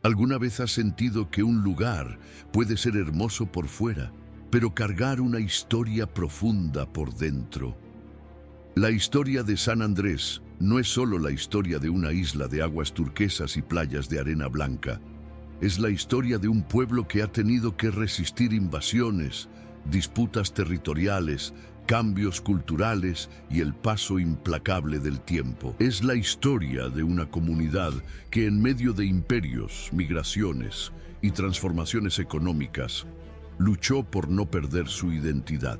¿Alguna vez has sentido que un lugar puede ser hermoso por fuera, pero cargar una historia profunda por dentro? La historia de San Andrés no es solo la historia de una isla de aguas turquesas y playas de arena blanca. Es la historia de un pueblo que ha tenido que resistir invasiones, disputas territoriales, cambios culturales y el paso implacable del tiempo. Es la historia de una comunidad que en medio de imperios, migraciones y transformaciones económicas, luchó por no perder su identidad.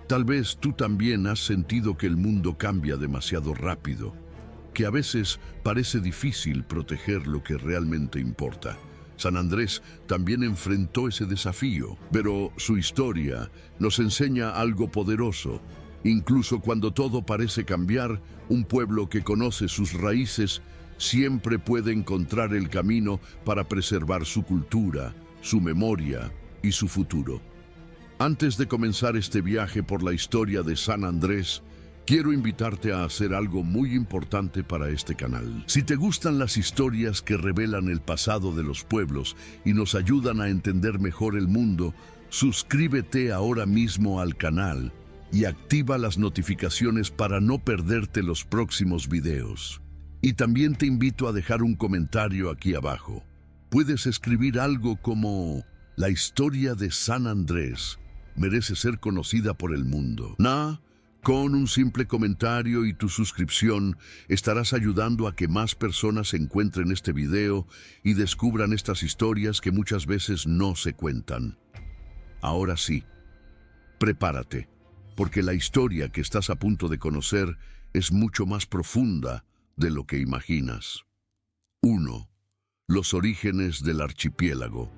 Tal vez tú también has sentido que el mundo cambia demasiado rápido, que a veces parece difícil proteger lo que realmente importa. San Andrés también enfrentó ese desafío, pero su historia nos enseña algo poderoso. Incluso cuando todo parece cambiar, un pueblo que conoce sus raíces siempre puede encontrar el camino para preservar su cultura, su memoria y su futuro. Antes de comenzar este viaje por la historia de San Andrés, quiero invitarte a hacer algo muy importante para este canal. Si te gustan las historias que revelan el pasado de los pueblos y nos ayudan a entender mejor el mundo, suscríbete ahora mismo al canal y activa las notificaciones para no perderte los próximos videos. Y también te invito a dejar un comentario aquí abajo. Puedes escribir algo como: la historia de San Andrés merece ser conocida por el mundo. Con un simple comentario y tu suscripción estarás ayudando a que más personas encuentren este video y descubran estas historias que muchas veces no se cuentan. Ahora sí, prepárate, porque la historia que estás a punto de conocer es mucho más profunda de lo que imaginas. 1. Los orígenes del archipiélago.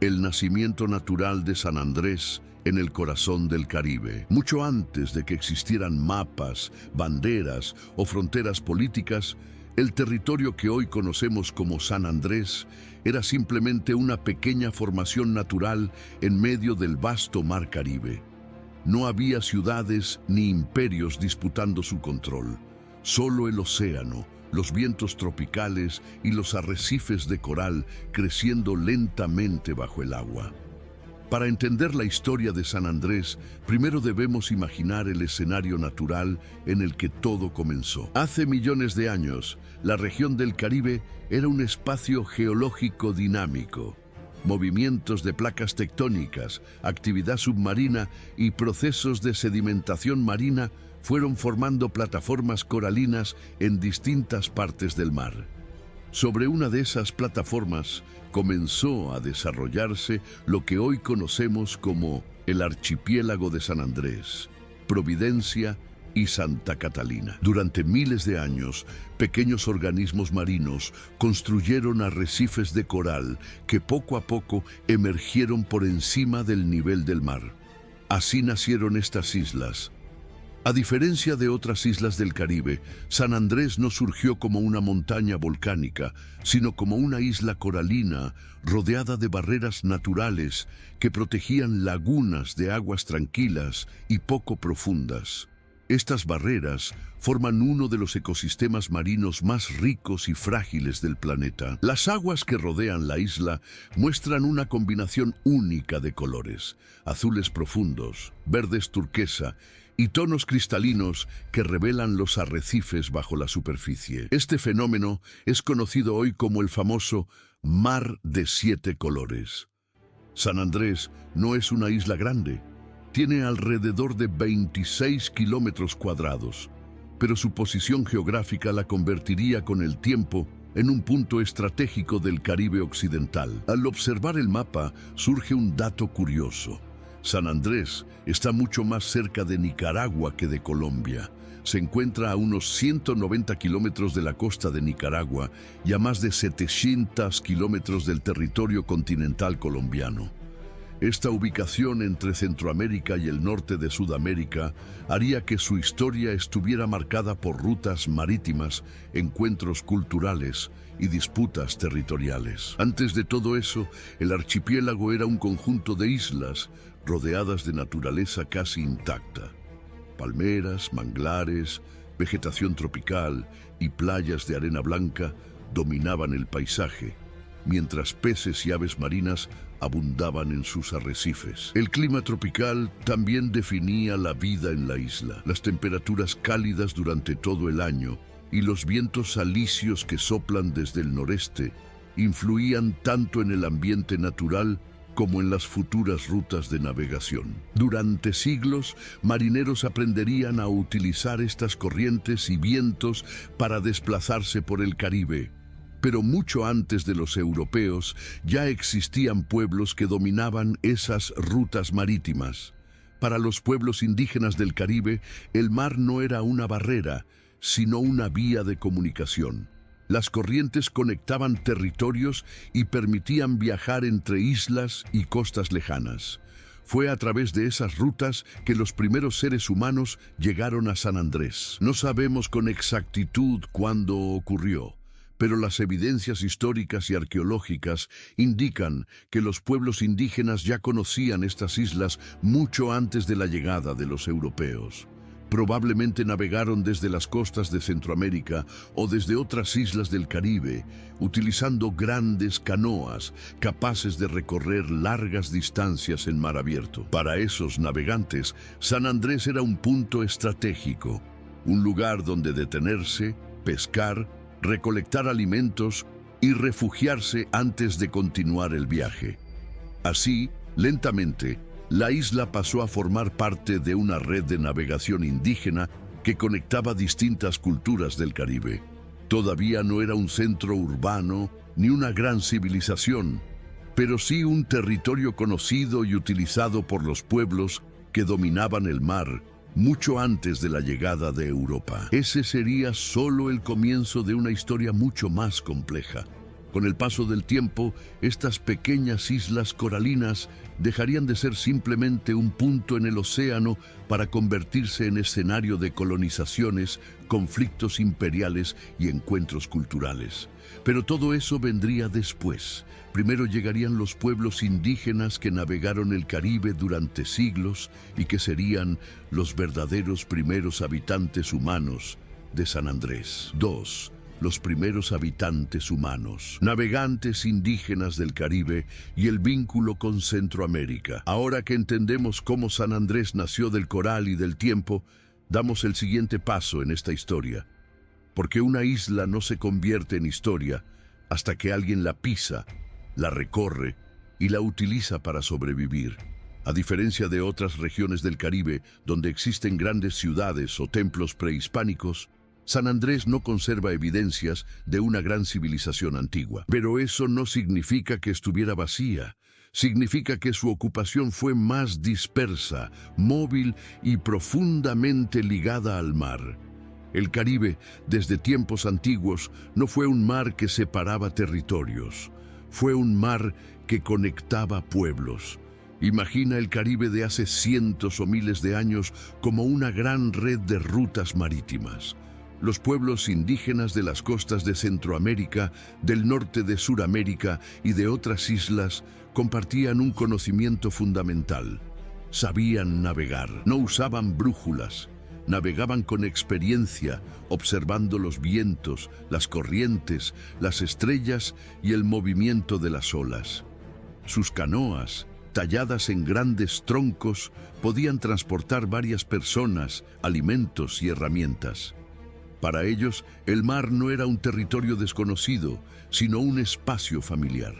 El nacimiento natural de San Andrés en el corazón del Caribe. Mucho antes de que existieran mapas, banderas o fronteras políticas, el territorio que hoy conocemos como San Andrés era simplemente una pequeña formación natural en medio del vasto mar Caribe. No había ciudades ni imperios disputando su control, solo el océano, los vientos tropicales y los arrecifes de coral creciendo lentamente bajo el agua. Para entender la historia de San Andrés, primero debemos imaginar el escenario natural en el que todo comenzó. Hace millones de años, la región del Caribe era un espacio geológico dinámico. Movimientos de placas tectónicas, actividad submarina y procesos de sedimentación marina fueron formando plataformas coralinas en distintas partes del mar. Sobre una de esas plataformas comenzó a desarrollarse lo que hoy conocemos como el archipiélago de San Andrés, Providencia y Santa Catalina. Durante miles de años, pequeños organismos marinos construyeron arrecifes de coral que poco a poco emergieron por encima del nivel del mar. Así nacieron estas islas. A diferencia de otras islas del Caribe, San Andrés no surgió como una montaña volcánica, sino como una isla coralina rodeada de barreras naturales que protegían lagunas de aguas tranquilas y poco profundas. Estas barreras forman uno de los ecosistemas marinos más ricos y frágiles del planeta. Las aguas que rodean la isla muestran una combinación única de colores: azules profundos, verdes turquesa y tonos cristalinos que revelan los arrecifes bajo la superficie. Este fenómeno es conocido hoy como el famoso Mar de Siete Colores. San Andrés no es una isla grande. Tiene alrededor de 26 kilómetros cuadrados, pero su posición geográfica la convertiría con el tiempo en un punto estratégico del Caribe occidental. Al observar el mapa, surge un dato curioso. San Andrés está mucho más cerca de Nicaragua que de Colombia. Se encuentra a unos 190 kilómetros de la costa de Nicaragua y a más de 700 kilómetros del territorio continental colombiano. Esta ubicación entre Centroamérica y el norte de Sudamérica haría que su historia estuviera marcada por rutas marítimas, encuentros culturales y disputas territoriales. Antes de todo eso, el archipiélago era un conjunto de islas rodeadas de naturaleza casi intacta. Palmeras, manglares, vegetación tropical y playas de arena blanca dominaban el paisaje, mientras peces y aves marinas abundaban en sus arrecifes. El clima tropical también definía la vida en la isla. Las temperaturas cálidas durante todo el año y los vientos alisios que soplan desde el noreste influían tanto en el ambiente natural como en las futuras rutas de navegación. Durante siglos, marineros aprenderían a utilizar estas corrientes y vientos para desplazarse por el Caribe. Pero mucho antes de los europeos ya existían pueblos que dominaban esas rutas marítimas. Para los pueblos indígenas del Caribe, el mar no era una barrera, sino una vía de comunicación. Las corrientes conectaban territorios y permitían viajar entre islas y costas lejanas. Fue a través de esas rutas que los primeros seres humanos llegaron a San Andrés. No sabemos con exactitud cuándo ocurrió, pero las evidencias históricas y arqueológicas indican que los pueblos indígenas ya conocían estas islas mucho antes de la llegada de los europeos. Probablemente navegaron desde las costas de Centroamérica o desde otras islas del Caribe, utilizando grandes canoas capaces de recorrer largas distancias en mar abierto. Para esos navegantes, San Andrés era un punto estratégico, un lugar donde detenerse, pescar, recolectar alimentos y refugiarse antes de continuar el viaje. Así, lentamente, la isla pasó a formar parte de una red de navegación indígena que conectaba distintas culturas del Caribe. Todavía no era un centro urbano ni una gran civilización, pero sí un territorio conocido y utilizado por los pueblos que dominaban el mar mucho antes de la llegada de Europa. Ese sería solo el comienzo de una historia mucho más compleja. Con el paso del tiempo, estas pequeñas islas coralinas dejarían de ser simplemente un punto en el océano para convertirse en escenario de colonizaciones, conflictos imperiales y encuentros culturales. Pero todo eso vendría después. Primero llegarían los pueblos indígenas que navegaron el Caribe durante siglos y que serían los verdaderos primeros habitantes humanos de San Andrés. 2. Los primeros habitantes humanos, navegantes indígenas del Caribe y el vínculo con Centroamérica. Ahora que entendemos cómo San Andrés nació del coral y del tiempo, damos el siguiente paso en esta historia. Porque una isla no se convierte en historia hasta que alguien la pisa, la recorre y la utiliza para sobrevivir. A diferencia de otras regiones del Caribe, donde existen grandes ciudades o templos prehispánicos, San Andrés no conserva evidencias de una gran civilización antigua. Pero eso no significa que estuviera vacía. Significa que su ocupación fue más dispersa, móvil y profundamente ligada al mar. El Caribe, desde tiempos antiguos, no fue un mar que separaba territorios. Fue un mar que conectaba pueblos. Imagina el Caribe de hace cientos o miles de años como una gran red de rutas marítimas. Los pueblos indígenas de las costas de Centroamérica, del norte de Suramérica y de otras islas compartían un conocimiento fundamental. Sabían navegar, no usaban brújulas, navegaban con experiencia, observando los vientos, las corrientes, las estrellas y el movimiento de las olas. Sus canoas, talladas en grandes troncos, podían transportar varias personas, alimentos y herramientas. Para ellos, el mar no era un territorio desconocido, sino un espacio familiar.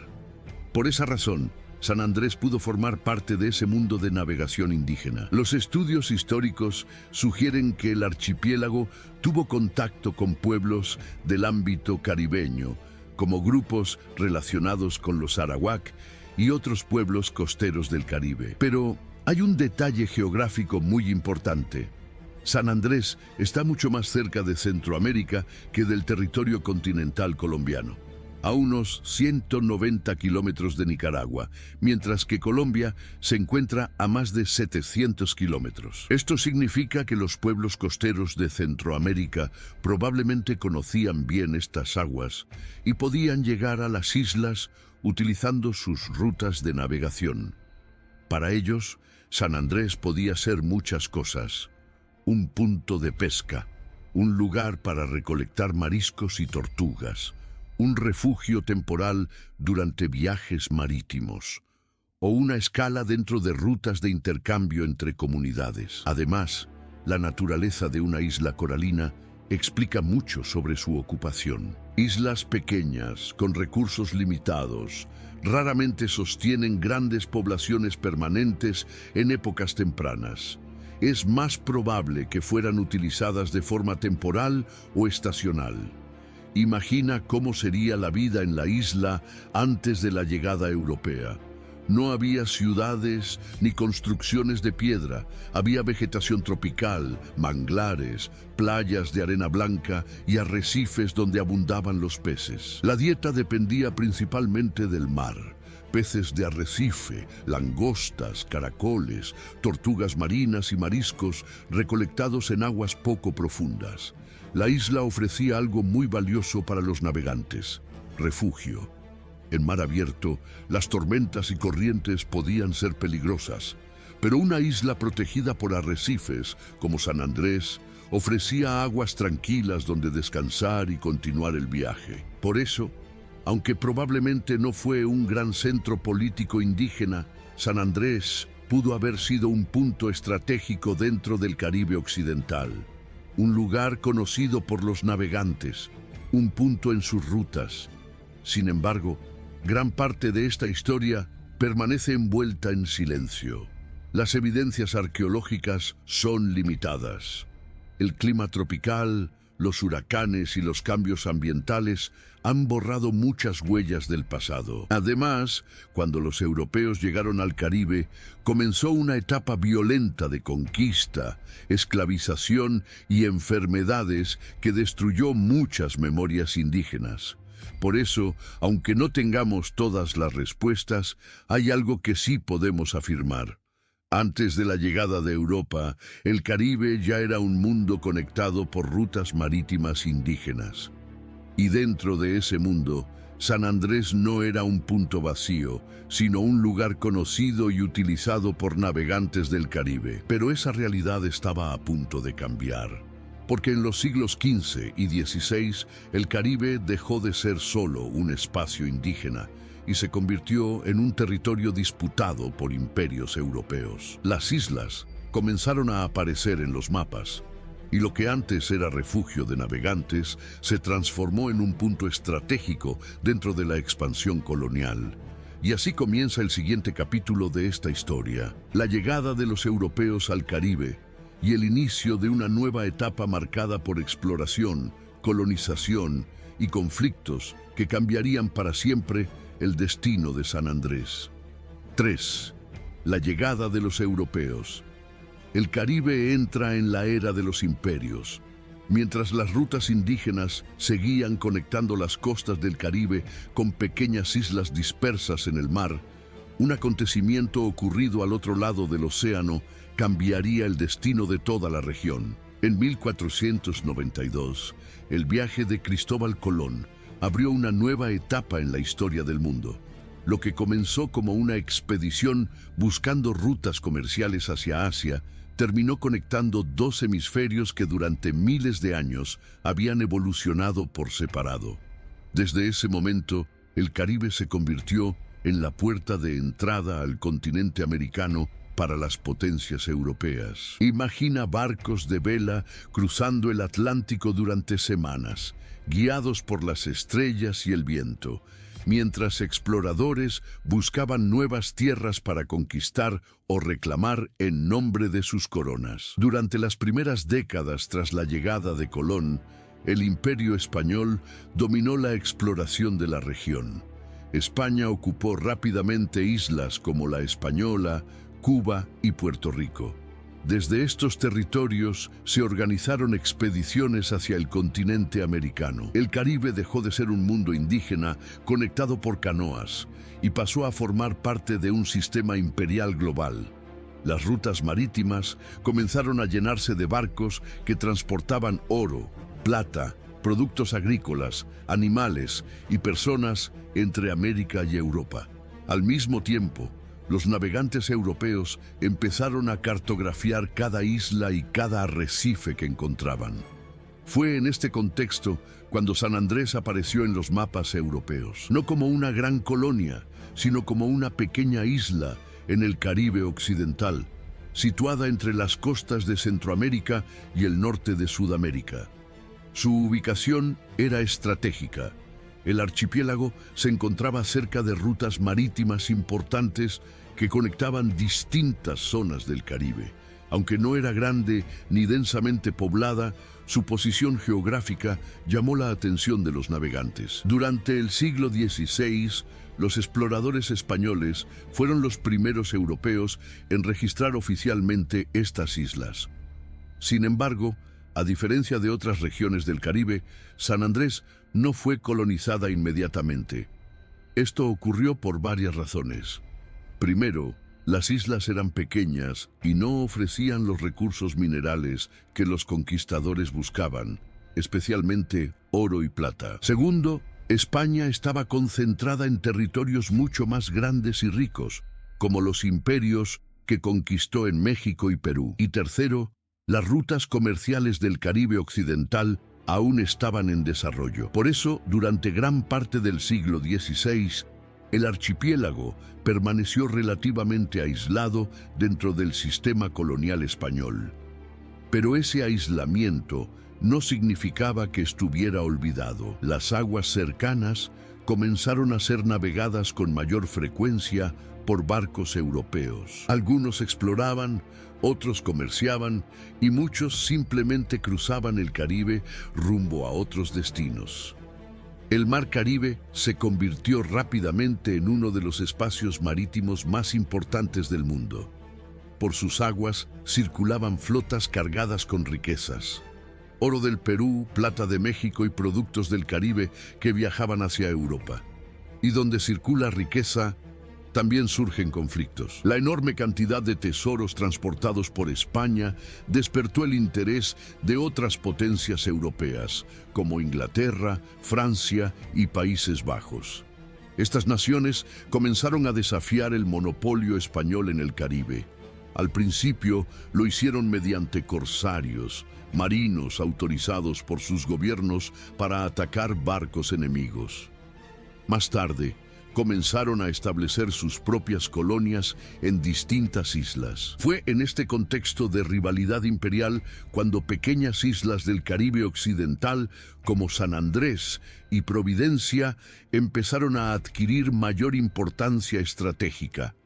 Por esa razón, San Andrés pudo formar parte de ese mundo de navegación indígena. Los estudios históricos sugieren que el archipiélago tuvo contacto con pueblos del ámbito caribeño, como grupos relacionados con los arawak y otros pueblos costeros del Caribe. Pero hay un detalle geográfico muy importante. San Andrés está mucho más cerca de Centroamérica que del territorio continental colombiano, a unos 190 kilómetros de Nicaragua, mientras que Colombia se encuentra a más de 700 kilómetros. Esto significa que los pueblos costeros de Centroamérica probablemente conocían bien estas aguas y podían llegar a las islas utilizando sus rutas de navegación. Para ellos, San Andrés podía ser muchas cosas. Un punto de pesca, un lugar para recolectar mariscos y tortugas, un refugio temporal durante viajes marítimos o una escala dentro de rutas de intercambio entre comunidades. Además, la naturaleza de una isla coralina explica mucho sobre su ocupación. Islas pequeñas, con recursos limitados, raramente sostienen grandes poblaciones permanentes en épocas tempranas. Es más probable que fueran utilizadas de forma temporal o estacional. Imagina cómo sería la vida en la isla antes de la llegada europea. No había ciudades ni construcciones de piedra, había vegetación tropical, manglares, playas de arena blanca y arrecifes donde abundaban los peces. La dieta dependía principalmente del mar. Peces de arrecife, langostas, caracoles, tortugas marinas y mariscos recolectados en aguas poco profundas. La isla ofrecía algo muy valioso para los navegantes: refugio. En mar abierto, las tormentas y corrientes podían ser peligrosas, pero una isla protegida por arrecifes, como San Andrés, ofrecía aguas tranquilas donde descansar y continuar el viaje. Por eso, aunque probablemente no fue un gran centro político indígena, San Andrés pudo haber sido un punto estratégico dentro del Caribe occidental, un lugar conocido por los navegantes, un punto en sus rutas. Sin embargo, gran parte de esta historia permanece envuelta en silencio. Las evidencias arqueológicas son limitadas. El clima tropical, los huracanes y los cambios ambientales han borrado muchas huellas del pasado. Además, cuando los europeos llegaron al Caribe, comenzó una etapa violenta de conquista, esclavización y enfermedades que destruyó muchas memorias indígenas. Por eso, aunque no tengamos todas las respuestas, hay algo que sí podemos afirmar. Antes de la llegada de Europa, el Caribe ya era un mundo conectado por rutas marítimas indígenas. Y dentro de ese mundo, San Andrés no era un punto vacío, sino un lugar conocido y utilizado por navegantes del Caribe. Pero esa realidad estaba a punto de cambiar, porque en los siglos XV y XVI el Caribe dejó de ser solo un espacio indígena y se convirtió en un territorio disputado por imperios europeos. Las islas comenzaron a aparecer en los mapas, y lo que antes era refugio de navegantes se transformó en un punto estratégico dentro de la expansión colonial. Y así comienza el siguiente capítulo de esta historia: la llegada de los europeos al Caribe y el inicio de una nueva etapa marcada por exploración, colonización y conflictos que cambiarían para siempre el destino de San Andrés. 3. La llegada de los europeos. El Caribe entra en la era de los imperios. Mientras las rutas indígenas seguían conectando las costas del Caribe con pequeñas islas dispersas en el mar, un acontecimiento ocurrido al otro lado del océano cambiaría el destino de toda la región. En 1492, el viaje de Cristóbal Colón abrió una nueva etapa en la historia del mundo. Lo que comenzó como una expedición buscando rutas comerciales hacia Asia, terminó conectando dos hemisferios que durante miles de años habían evolucionado por separado. Desde ese momento, el Caribe se convirtió en la puerta de entrada al continente americano para las potencias europeas. Imagina barcos de vela cruzando el Atlántico durante semanas, guiados por las estrellas y el viento, mientras exploradores buscaban nuevas tierras para conquistar o reclamar en nombre de sus coronas. Durante las primeras décadas tras la llegada de Colón, el Imperio Español dominó la exploración de la región. España ocupó rápidamente islas como La Española, Cuba y Puerto Rico. Desde estos territorios se organizaron expediciones hacia el continente americano. El Caribe dejó de ser un mundo indígena conectado por canoas y pasó a formar parte de un sistema imperial global. Las rutas marítimas comenzaron a llenarse de barcos que transportaban oro, plata, productos agrícolas, animales y personas entre América y Europa. Al mismo tiempo, los navegantes europeos empezaron a cartografiar cada isla y cada arrecife que encontraban. Fue en este contexto cuando San Andrés apareció en los mapas europeos, no como una gran colonia, sino como una pequeña isla en el Caribe occidental, situada entre las costas de Centroamérica y el norte de Sudamérica. Su ubicación era estratégica. El archipiélago se encontraba cerca de rutas marítimas importantes que conectaban distintas zonas del Caribe. Aunque no era grande ni densamente poblada, su posición geográfica llamó la atención de los navegantes. Durante el siglo XVI, los exploradores españoles fueron los primeros europeos en registrar oficialmente estas islas. Sin embargo, a diferencia de otras regiones del Caribe, San Andrés no fue colonizada inmediatamente. Esto ocurrió por varias razones. Primero, las islas eran pequeñas y no ofrecían los recursos minerales que los conquistadores buscaban, especialmente oro y plata. Segundo, España estaba concentrada en territorios mucho más grandes y ricos, como los imperios que conquistó en México y Perú. Y tercero, las rutas comerciales del Caribe occidental aún estaban en desarrollo. Por eso, durante gran parte del siglo XVI, el archipiélago permaneció relativamente aislado dentro del sistema colonial español. Pero ese aislamiento no significaba que estuviera olvidado. Las aguas cercanas comenzaron a ser navegadas con mayor frecuencia por barcos europeos. Algunos exploraban, otros comerciaban y muchos simplemente cruzaban el Caribe rumbo a otros destinos. El Mar Caribe se convirtió rápidamente en uno de los espacios marítimos más importantes del mundo. Por sus aguas circulaban flotas cargadas con riquezas. Oro del Perú, plata de México y productos del Caribe que viajaban hacia Europa. Y donde circula riqueza, también surgen conflictos. La enorme cantidad de tesoros transportados por España despertó el interés de otras potencias europeas, como Inglaterra, Francia y Países Bajos. Estas naciones comenzaron a desafiar el monopolio español en el Caribe. Al principio lo hicieron mediante corsarios, marinos autorizados por sus gobiernos para atacar barcos enemigos. Más tarde, comenzaron a establecer sus propias colonias en distintas islas. Fue en este contexto de rivalidad imperial cuando pequeñas islas del Caribe occidental, como San Andrés y Providencia, empezaron a adquirir mayor importancia estratégica.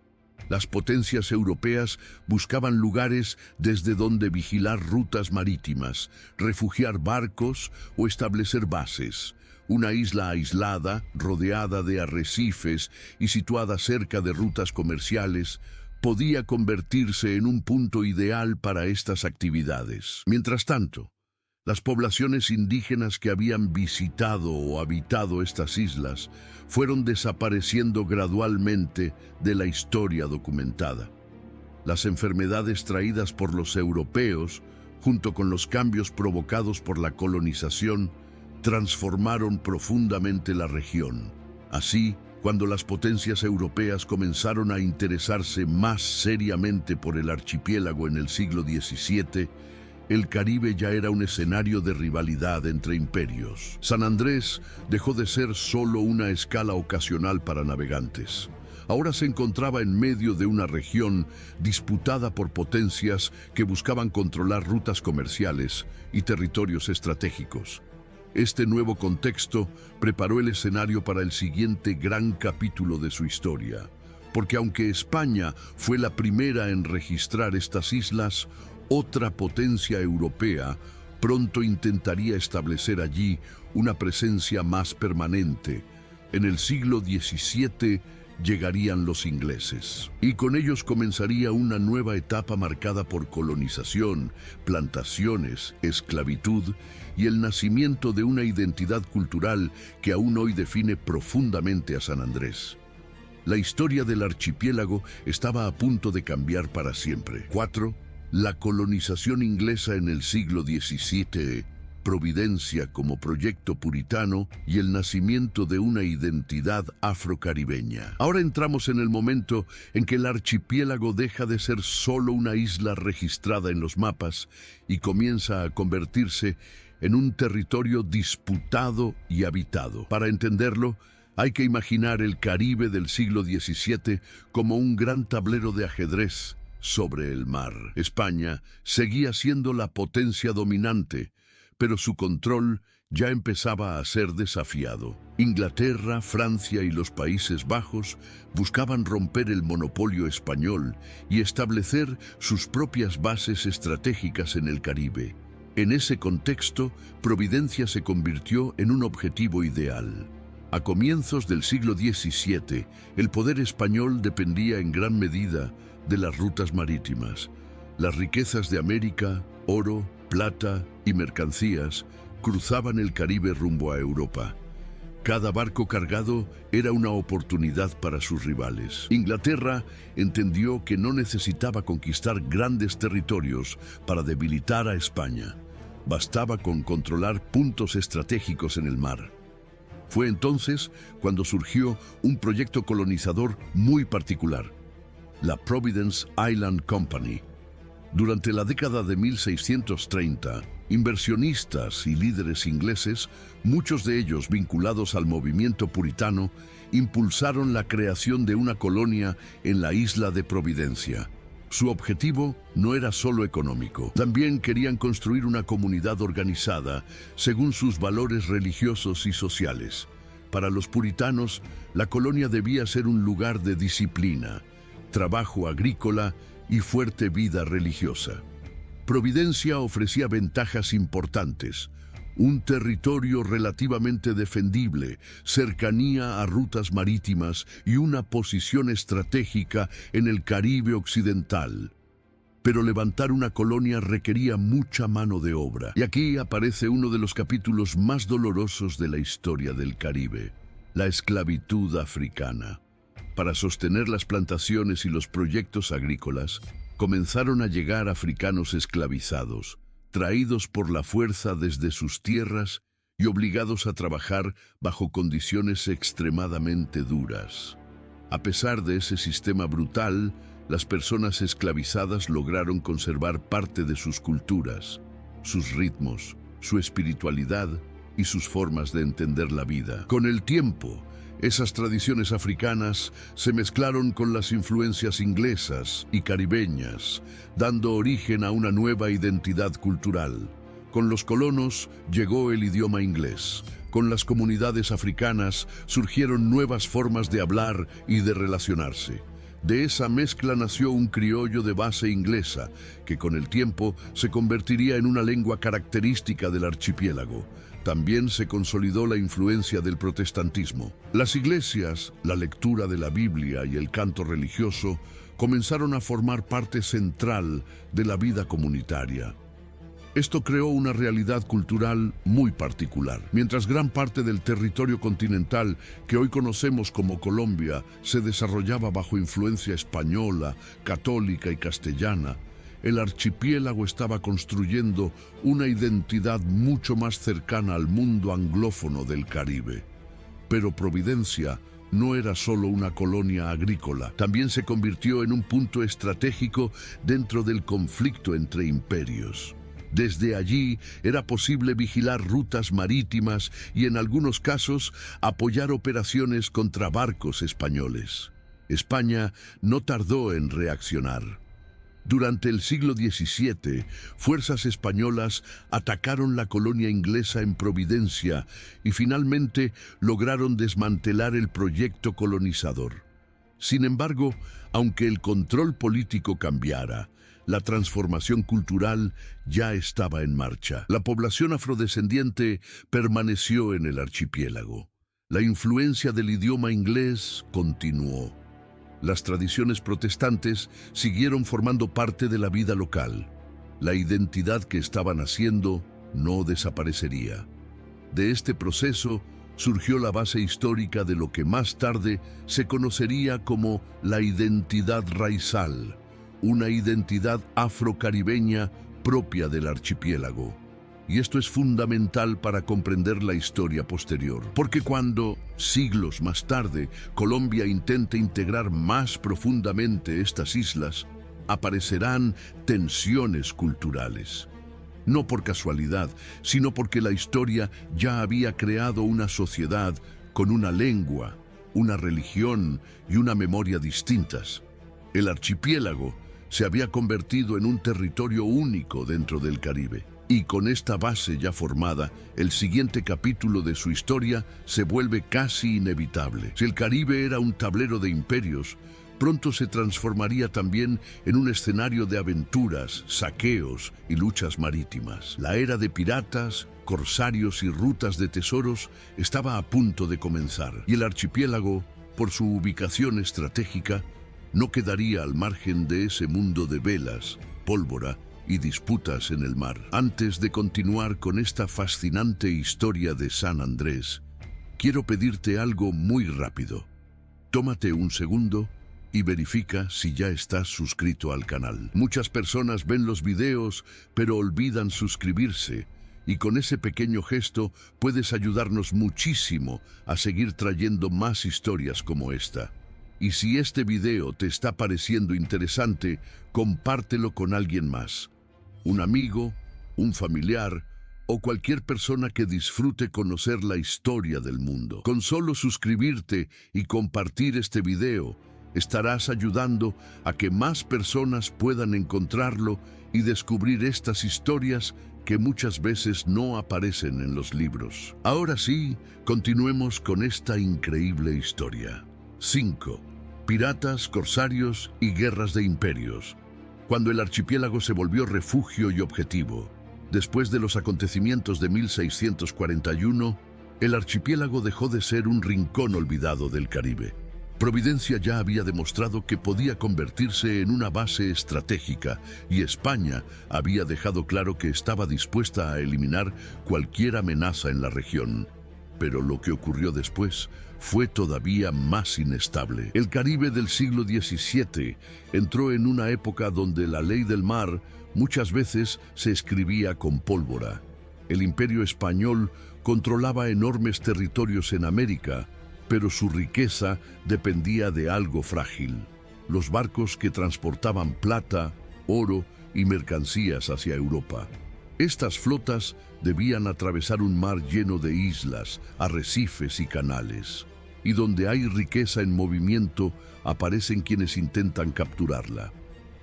Las potencias europeas buscaban lugares desde donde vigilar rutas marítimas, refugiar barcos o establecer bases. Una isla aislada, rodeada de arrecifes y situada cerca de rutas comerciales, podía convertirse en un punto ideal para estas actividades. Mientras tanto, las poblaciones indígenas que habían visitado o habitado estas islas fueron desapareciendo gradualmente de la historia documentada. Las enfermedades traídas por los europeos, junto con los cambios provocados por la colonización, transformaron profundamente la región. Así, cuando las potencias europeas comenzaron a interesarse más seriamente por el archipiélago en el siglo XVII, el Caribe ya era un escenario de rivalidad entre imperios. San Andrés dejó de ser solo una escala ocasional para navegantes. Ahora se encontraba en medio de una región disputada por potencias que buscaban controlar rutas comerciales y territorios estratégicos. Este nuevo contexto preparó el escenario para el siguiente gran capítulo de su historia, porque aunque España fue la primera en registrar estas islas, otra potencia europea pronto intentaría establecer allí una presencia más permanente. En el siglo XVII llegarían los ingleses, y con ellos comenzaría una nueva etapa marcada por colonización, plantaciones, esclavitud y el nacimiento de una identidad cultural que aún hoy define profundamente a San Andrés. La historia del archipiélago estaba a punto de cambiar para siempre. 4. La colonización inglesa en el siglo XVII, Providencia como proyecto puritano y el nacimiento de una identidad afrocaribeña. Ahora entramos en el momento en que el archipiélago deja de ser solo una isla registrada en los mapas y comienza a convertirse en un territorio disputado y habitado. Para entenderlo, hay que imaginar el Caribe del siglo XVII como un gran tablero de ajedrez sobre el mar. España seguía siendo la potencia dominante, pero su control ya empezaba a ser desafiado. Inglaterra, Francia y los Países Bajos buscaban romper el monopolio español y establecer sus propias bases estratégicas en el Caribe. En ese contexto, Providencia se convirtió en un objetivo ideal. A comienzos del siglo XVII, el poder español dependía en gran medida de las rutas marítimas. Las riquezas de América, oro, plata y mercancías cruzaban el Caribe rumbo a Europa. Cada barco cargado era una oportunidad para sus rivales. Inglaterra entendió que no necesitaba conquistar grandes territorios para debilitar a España. Bastaba con controlar puntos estratégicos en el mar. Fue entonces cuando surgió un proyecto colonizador muy particular, la Providence Island Company. Durante la década de 1630, inversionistas y líderes ingleses, muchos de ellos vinculados al movimiento puritano, impulsaron la creación de una colonia en la isla de Providencia. Su objetivo no era solo económico. También querían construir una comunidad organizada según sus valores religiosos y sociales. Para los puritanos, la colonia debía ser un lugar de disciplina, trabajo agrícola y fuerte vida religiosa. Providencia ofrecía ventajas importantes: un territorio relativamente defendible, cercanía a rutas marítimas y una posición estratégica en el Caribe occidental. Pero levantar una colonia requería mucha mano de obra. Y aquí aparece uno de los capítulos más dolorosos de la historia del Caribe: la esclavitud africana. Para sostener las plantaciones y los proyectos agrícolas, comenzaron a llegar africanos esclavizados, traídos por la fuerza desde sus tierras y obligados a trabajar bajo condiciones extremadamente duras. A pesar de ese sistema brutal, las personas esclavizadas lograron conservar parte de sus culturas, sus ritmos, su espiritualidad y sus formas de entender la vida. Con el tiempo, esas tradiciones africanas se mezclaron con las influencias inglesas y caribeñas, dando origen a una nueva identidad cultural. Con los colonos llegó el idioma inglés. Con las comunidades africanas surgieron nuevas formas de hablar y de relacionarse. De esa mezcla nació un criollo de base inglesa, que con el tiempo se convertiría en una lengua característica del archipiélago. También se consolidó la influencia del protestantismo. Las iglesias, la lectura de la Biblia y el canto religioso comenzaron a formar parte central de la vida comunitaria. Esto creó una realidad cultural muy particular. Mientras gran parte del territorio continental que hoy conocemos como Colombia se desarrollaba bajo influencia española, católica y castellana, el archipiélago estaba construyendo una identidad mucho más cercana al mundo anglófono del Caribe. Pero Providencia no era solo una colonia agrícola, también se convirtió en un punto estratégico dentro del conflicto entre imperios. Desde allí era posible vigilar rutas marítimas y en algunos casos apoyar operaciones contra barcos españoles. España no tardó en reaccionar. Durante el siglo XVII, fuerzas españolas atacaron la colonia inglesa en Providencia y finalmente lograron desmantelar el proyecto colonizador. Sin embargo, aunque el control político cambiara, la transformación cultural ya estaba en marcha. La población afrodescendiente permaneció en el archipiélago. La influencia del idioma inglés continuó. Las tradiciones protestantes siguieron formando parte de la vida local. La identidad que estaban haciendo no desaparecería. De este proceso surgió la base histórica de lo que más tarde se conocería como la identidad raizal, una identidad afrocaribeña propia del archipiélago. Y esto es fundamental para comprender la historia posterior, porque cuando, siglos más tarde, Colombia intente integrar más profundamente estas islas, aparecerán tensiones culturales. no por casualidad, sino porque la historia ya había creado una sociedad con una lengua, una religión y una memoria distintas. El archipiélago se había convertido en un territorio único dentro del Caribe. Y con esta base ya formada, el siguiente capítulo de su historia se vuelve casi inevitable. Si el Caribe era un tablero de imperios, pronto se transformaría también en un escenario de aventuras, saqueos y luchas marítimas. La era de piratas, corsarios y rutas de tesoros estaba a punto de comenzar, y el archipiélago, por su ubicación estratégica, no quedaría al margen de ese mundo de velas, pólvora y disputas en el mar. Antes de continuar con esta fascinante historia de San Andrés, quiero pedirte algo muy rápido. Tómate un segundo y verifica si ya estás suscrito al canal. Muchas personas ven los videos, pero olvidan suscribirse, y con ese pequeño gesto puedes ayudarnos muchísimo a seguir trayendo más historias como esta. Y si este video te está pareciendo interesante, compártelo con alguien más. Un amigo, un familiar o cualquier persona que disfrute conocer la historia del mundo. Con solo suscribirte y compartir este video, estarás ayudando a que más personas puedan encontrarlo y descubrir estas historias que muchas veces no aparecen en los libros. Ahora sí, continuemos con esta increíble historia. 5. Piratas, corsarios y guerras de imperios. Cuando el archipiélago se volvió refugio y objetivo. Después de los acontecimientos de 1641, el archipiélago dejó de ser un rincón olvidado del Caribe. Providencia ya había demostrado que podía convertirse en una base estratégica, y España había dejado claro que estaba dispuesta a eliminar cualquier amenaza en la región. Pero lo que ocurrió después fue todavía más inestable. El Caribe del siglo XVII entró en una época donde la ley del mar muchas veces se escribía con pólvora. El Imperio Español controlaba enormes territorios en América, pero su riqueza dependía de algo frágil: los barcos que transportaban plata, oro y mercancías hacia Europa. Estas flotas debían atravesar un mar lleno de islas, arrecifes y canales. Y donde hay riqueza en movimiento, aparecen quienes intentan capturarla.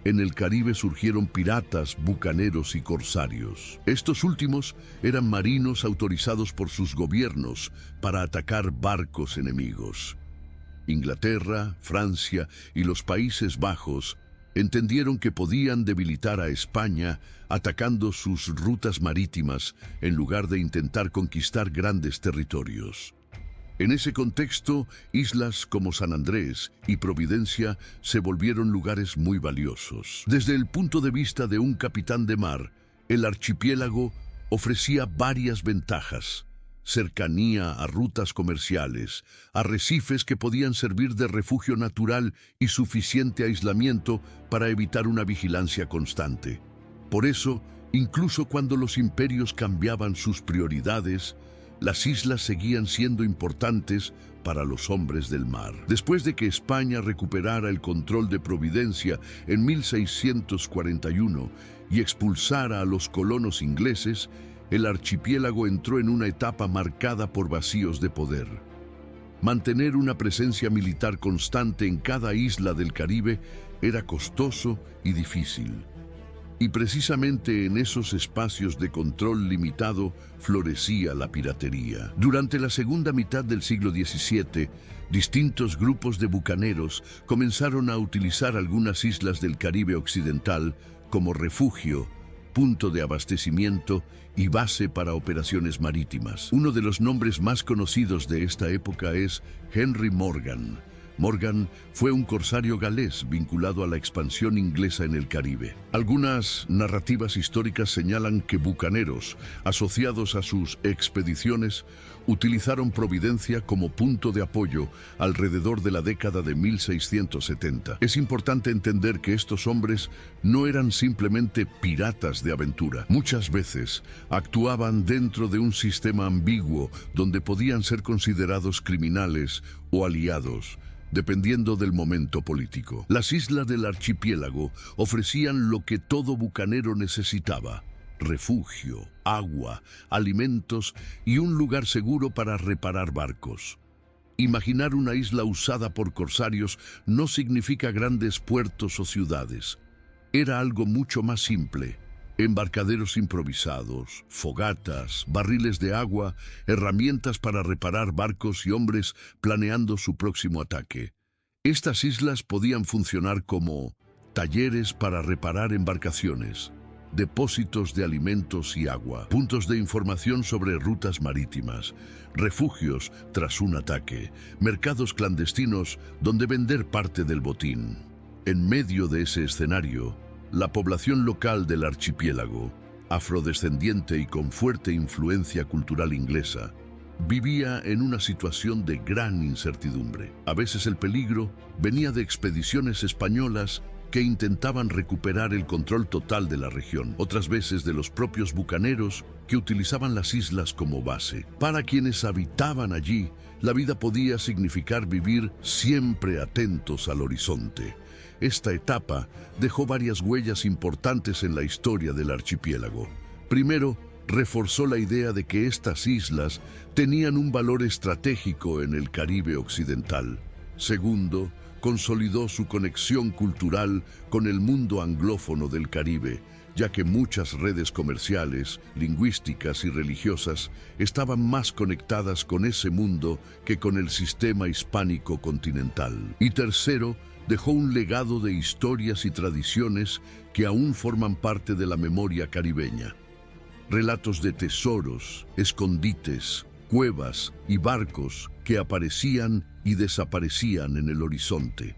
En el Caribe surgieron piratas, bucaneros y corsarios. Estos últimos eran marinos autorizados por sus gobiernos para atacar barcos enemigos. Inglaterra, Francia y los Países Bajos entendieron que podían debilitar a España atacando sus rutas marítimas en lugar de intentar conquistar grandes territorios. En ese contexto, islas como San Andrés y Providencia se volvieron lugares muy valiosos. Desde el punto de vista de un capitán de mar, el archipiélago ofrecía varias ventajas: cercanía a rutas comerciales, arrecifes que podían servir de refugio natural y suficiente aislamiento para evitar una vigilancia constante. Por eso, incluso cuando los imperios cambiaban sus prioridades, las islas seguían siendo importantes para los hombres del mar. Después de que España recuperara el control de Providencia en 1641 y expulsara a los colonos ingleses, el archipiélago entró en una etapa marcada por vacíos de poder. Mantener una presencia militar constante en cada isla del Caribe era costoso y difícil. Y precisamente en esos espacios de control limitado florecía la piratería. Durante la segunda mitad del siglo XVII, distintos grupos de bucaneros comenzaron a utilizar algunas islas del Caribe occidental como refugio, punto de abastecimiento y base para operaciones marítimas. Uno de los nombres más conocidos de esta época es Henry Morgan. Morgan fue un corsario galés vinculado a la expansión inglesa en el Caribe. Algunas narrativas históricas señalan que bucaneros, asociados a sus expediciones, utilizaron Providencia como punto de apoyo alrededor de la década de 1670. Es importante entender que estos hombres no eran simplemente piratas de aventura. Muchas veces actuaban dentro de un sistema ambiguo donde podían ser considerados criminales o aliados, dependiendo del momento político. Las islas del archipiélago ofrecían lo que todo bucanero necesitaba: refugio, agua, alimentos y un lugar seguro para reparar barcos. Imaginar una isla usada por corsarios no significa grandes puertos o ciudades. Era algo mucho más simple. Embarcaderos improvisados, fogatas, barriles de agua, herramientas para reparar barcos y hombres planeando su próximo ataque. Estas islas podían funcionar como talleres para reparar embarcaciones, depósitos de alimentos y agua, puntos de información sobre rutas marítimas, refugios tras un ataque, mercados clandestinos donde vender parte del botín. En medio de ese escenario, la población local del archipiélago, afrodescendiente y con fuerte influencia cultural inglesa, vivía en una situación de gran incertidumbre. A veces el peligro venía de expediciones españolas que intentaban recuperar el control total de la región, otras veces de los propios bucaneros que utilizaban las islas como base. Para quienes habitaban allí, la vida podía significar vivir siempre atentos al horizonte. Esta etapa dejó varias huellas importantes en la historia del archipiélago. Primero, reforzó la idea de que estas islas tenían un valor estratégico en el Caribe occidental. Segundo, consolidó su conexión cultural con el mundo anglófono del Caribe, ya que muchas redes comerciales, lingüísticas y religiosas estaban más conectadas con ese mundo que con el sistema hispánico continental. Y tercero, dejó un legado de historias y tradiciones que aún forman parte de la memoria caribeña. Relatos de tesoros, escondites, cuevas y barcos que aparecían y desaparecían en el horizonte.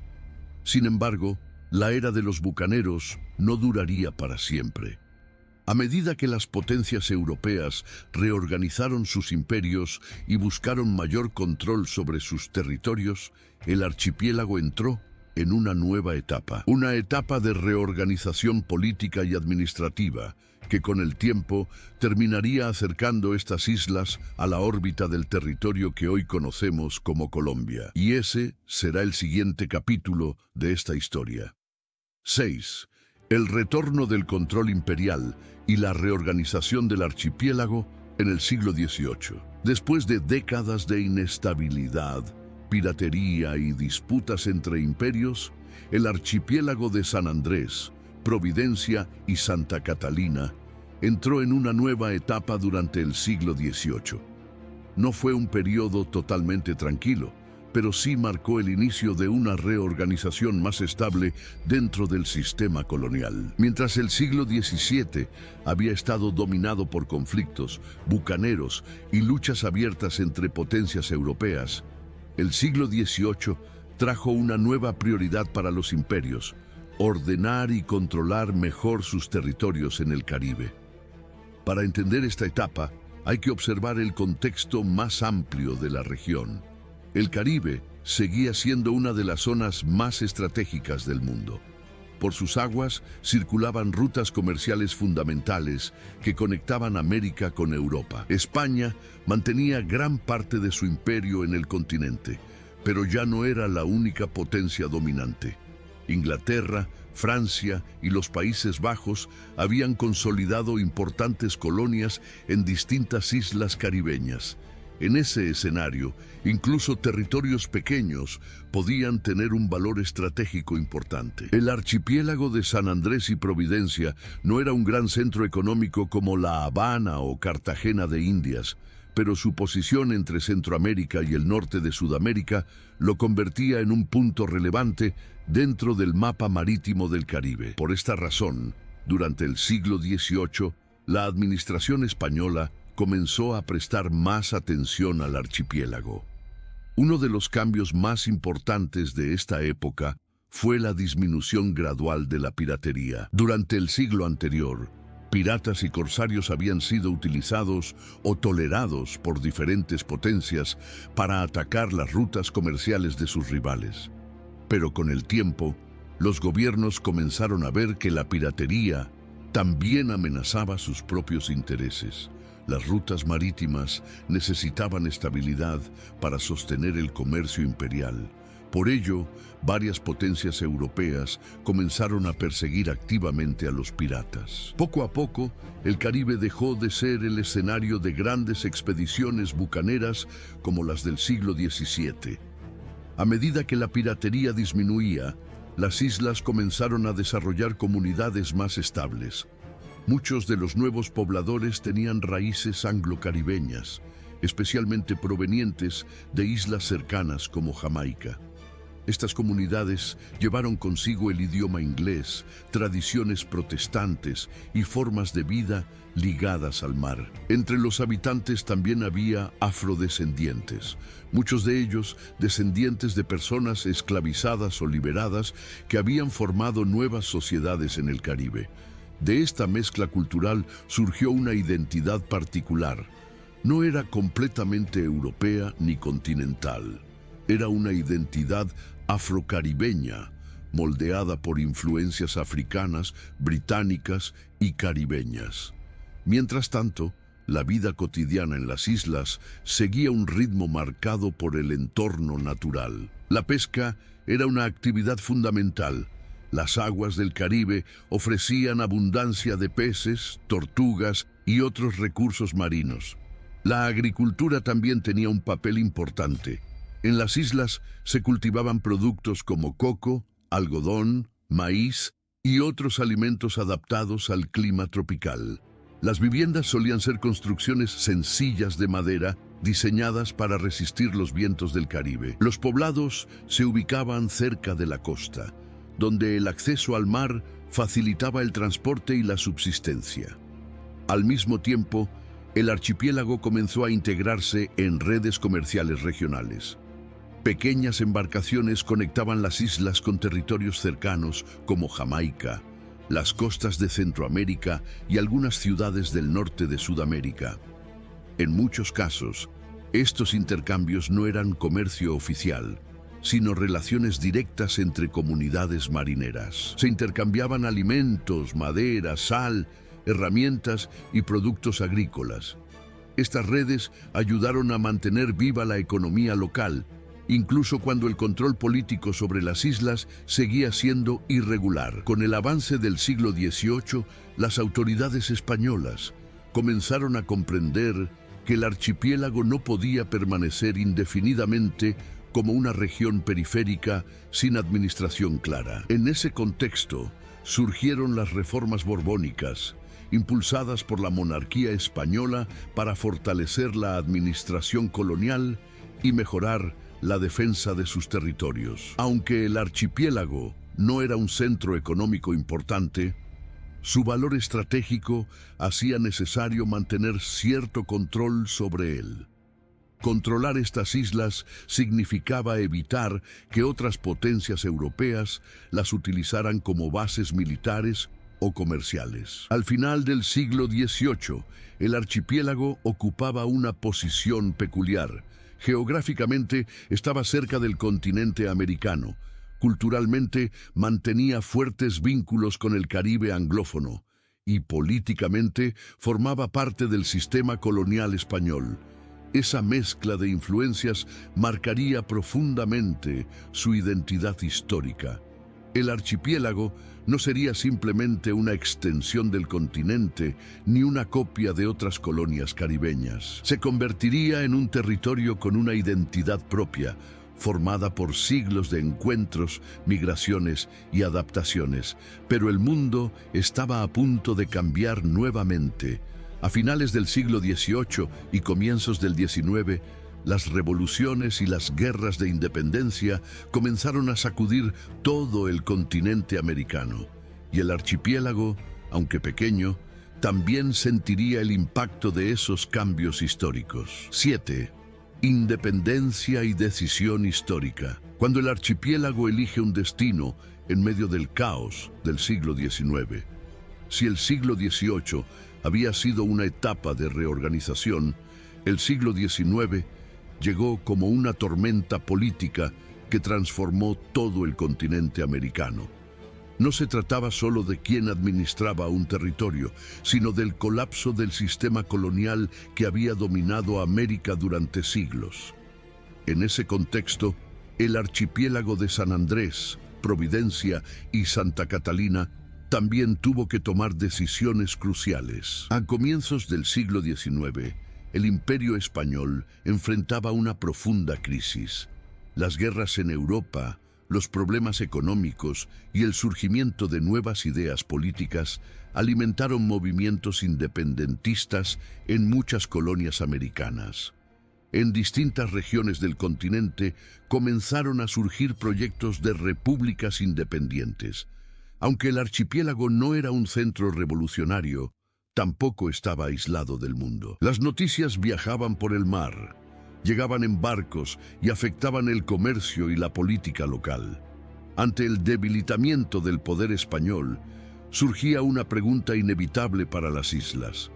Sin embargo, la era de los bucaneros no duraría para siempre. A medida que las potencias europeas reorganizaron sus imperios y buscaron mayor control sobre sus territorios, el archipiélago entró en una nueva etapa. Una etapa de reorganización política y administrativa que con el tiempo terminaría acercando estas islas a la órbita del territorio que hoy conocemos como Colombia. Y ese será el siguiente capítulo de esta historia. 6. El retorno del control imperial y la reorganización del archipiélago en el siglo XVIII. Después de décadas de inestabilidad, piratería y disputas entre imperios, el archipiélago de San Andrés, Providencia y Santa Catalina entró en una nueva etapa durante el siglo XVIII. No fue un periodo totalmente tranquilo, pero sí marcó el inicio de una reorganización más estable dentro del sistema colonial. Mientras el siglo XVII había estado dominado por conflictos, bucaneros y luchas abiertas entre potencias europeas, el siglo XVIII trajo una nueva prioridad para los imperios: ordenar y controlar mejor sus territorios en el Caribe. Para entender esta etapa, hay que observar el contexto más amplio de la región. El Caribe seguía siendo una de las zonas más estratégicas del mundo. Por sus aguas circulaban rutas comerciales fundamentales que conectaban América con Europa. España mantenía gran parte de su imperio en el continente, pero ya no era la única potencia dominante. Inglaterra, Francia y los Países Bajos habían consolidado importantes colonias en distintas islas caribeñas. En ese escenario, incluso territorios pequeños podían tener un valor estratégico importante. El archipiélago de San Andrés y Providencia no era un gran centro económico como La Habana o Cartagena de Indias, pero su posición entre Centroamérica y el norte de Sudamérica lo convertía en un punto relevante dentro del mapa marítimo del Caribe. Por esta razón, durante el siglo XVIII, la administración española comenzó a prestar más atención al archipiélago. Uno de los cambios más importantes de esta época fue la disminución gradual de la piratería. Durante el siglo anterior, piratas y corsarios habían sido utilizados o tolerados por diferentes potencias para atacar las rutas comerciales de sus rivales. Pero con el tiempo, los gobiernos comenzaron a ver que la piratería también amenazaba sus propios intereses. Las rutas marítimas necesitaban estabilidad para sostener el comercio imperial, Por ello, varias potencias europeas comenzaron a perseguir activamente a los piratas. Poco a poco, el Caribe dejó de ser el escenario de grandes expediciones bucaneras como las del siglo XVII. A medida que la piratería disminuía, las islas comenzaron a desarrollar comunidades más estables. Muchos de los nuevos pobladores tenían raíces anglo-caribeñas, especialmente provenientes de islas cercanas como Jamaica. Estas comunidades llevaron consigo el idioma inglés, tradiciones protestantes y formas de vida ligadas al mar. Entre los habitantes también había afrodescendientes, muchos de ellos descendientes de personas esclavizadas o liberadas que habían formado nuevas sociedades en el Caribe. De esta mezcla cultural surgió una identidad particular. No era completamente europea ni continental. Era una identidad afrocaribeña, moldeada por influencias africanas, británicas y caribeñas. Mientras tanto, la vida cotidiana en las islas seguía un ritmo marcado por el entorno natural. La pesca era una actividad fundamental. Las aguas del Caribe ofrecían abundancia de peces, tortugas y otros recursos marinos. La agricultura también tenía un papel importante. En las islas se cultivaban productos como coco, algodón, maíz y otros alimentos adaptados al clima tropical. Las viviendas solían ser construcciones sencillas de madera, diseñadas para resistir los vientos del Caribe. Los poblados se ubicaban cerca de la costa, donde el acceso al mar facilitaba el transporte y la subsistencia. Al mismo tiempo, el archipiélago comenzó a integrarse en redes comerciales regionales. Pequeñas embarcaciones conectaban las islas con territorios cercanos como Jamaica, las costas de Centroamérica y algunas ciudades del norte de Sudamérica. En muchos casos, estos intercambios no eran comercio oficial, sino relaciones directas entre comunidades marineras. Se intercambiaban alimentos, madera, sal, herramientas y productos agrícolas. Estas redes ayudaron a mantener viva la economía local, incluso cuando el control político sobre las islas seguía siendo irregular. Con el avance del siglo XVIII, las autoridades españolas comenzaron a comprender que el archipiélago no podía permanecer indefinidamente como una región periférica sin administración clara. En ese contexto surgieron las reformas borbónicas, impulsadas por la monarquía española para fortalecer la administración colonial y mejorar la defensa de sus territorios. Aunque el archipiélago no era un centro económico importante, su valor estratégico hacía necesario mantener cierto control sobre él. Controlar estas islas significaba evitar que otras potencias europeas las utilizaran como bases militares o comerciales. Al final del siglo XVIII, el archipiélago ocupaba una posición peculiar. Geográficamente estaba cerca del continente americano. Culturalmente mantenía fuertes vínculos con el Caribe anglófono y políticamente formaba parte del sistema colonial español. Esa mezcla de influencias marcaría profundamente su identidad histórica. El archipiélago no sería simplemente una extensión del continente ni una copia de otras colonias caribeñas. Se convertiría en un territorio con una identidad propia, formada por siglos de encuentros, migraciones y adaptaciones. Pero el mundo estaba a punto de cambiar nuevamente. A finales del siglo XVIII y comienzos del XIX, las revoluciones y las guerras de independencia comenzaron a sacudir todo el continente americano, y el archipiélago, aunque pequeño, también sentiría el impacto de esos cambios históricos. 7. Independencia y decisión histórica. Cuando el archipiélago elige un destino en medio del caos del siglo XIX. Si el siglo XVIII había sido una etapa de reorganización, el siglo XIX llegó como una tormenta política que transformó todo el continente americano. No se trataba solo de quién administraba un territorio, sino del colapso del sistema colonial que había dominado América durante siglos. En ese contexto, El archipiélago de San Andrés, Providencia y Santa Catalina también tuvo que tomar decisiones cruciales. A comienzos del siglo XIX, el Imperio Español enfrentaba una profunda crisis. Las guerras en Europa, los problemas económicos y el surgimiento de nuevas ideas políticas alimentaron movimientos independentistas en muchas colonias americanas. En distintas regiones del continente comenzaron a surgir proyectos de repúblicas independientes. Aunque el archipiélago no era un centro revolucionario, tampoco estaba aislado del mundo. Las noticias viajaban por el mar, llegaban en barcos y afectaban el comercio y la política local. Ante el debilitamiento del poder español, surgía una pregunta inevitable para las islas.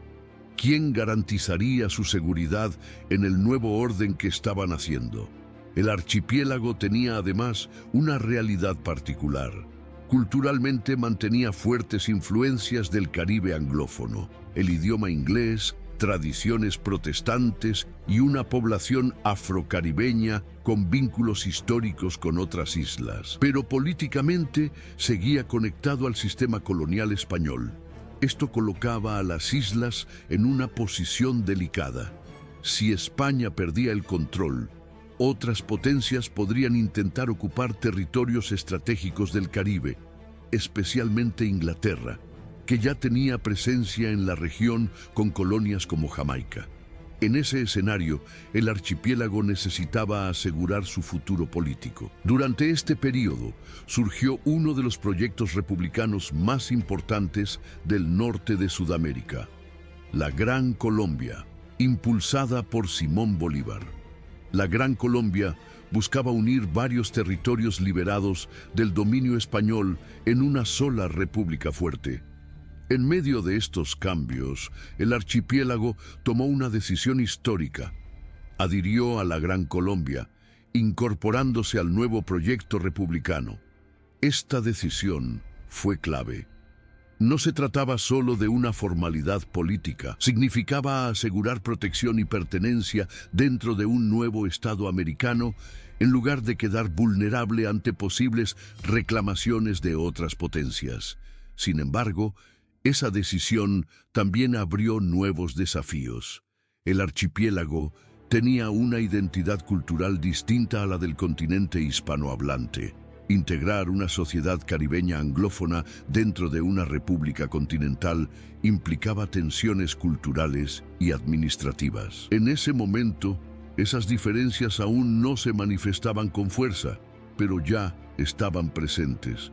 ¿Quién garantizaría su seguridad en el nuevo orden que estaban haciendo? El archipiélago tenía además una realidad particular. Culturalmente mantenía fuertes influencias del Caribe anglófono, el idioma inglés, tradiciones protestantes y una población afrocaribeña con vínculos históricos con otras islas. Pero políticamente seguía conectado al sistema colonial español. Esto colocaba a las islas en una posición delicada. Si España perdía el control, otras potencias podrían intentar ocupar territorios estratégicos del Caribe, especialmente Inglaterra, que ya tenía presencia en la región con colonias como Jamaica. En ese escenario, el archipiélago necesitaba asegurar su futuro político. Durante este periodo, surgió uno de los proyectos republicanos más importantes del norte de Sudamérica, la Gran Colombia, impulsada por Simón Bolívar. La Gran Colombia buscaba unir varios territorios liberados del dominio español en una sola república fuerte. En medio de estos cambios, el archipiélago tomó una decisión histórica. Adhirió a la Gran Colombia, incorporándose al nuevo proyecto republicano. Esta decisión fue clave. No se trataba solo de una formalidad política, significaba asegurar protección y pertenencia dentro de un nuevo Estado americano, en lugar de quedar vulnerable ante posibles reclamaciones de otras potencias. Sin embargo, esa decisión también abrió nuevos desafíos. El archipiélago tenía una identidad cultural distinta a la del continente hispanohablante. Integrar una sociedad caribeña anglófona dentro de una república continental implicaba tensiones culturales y administrativas. En ese momento, esas diferencias aún no se manifestaban con fuerza, pero ya estaban presentes.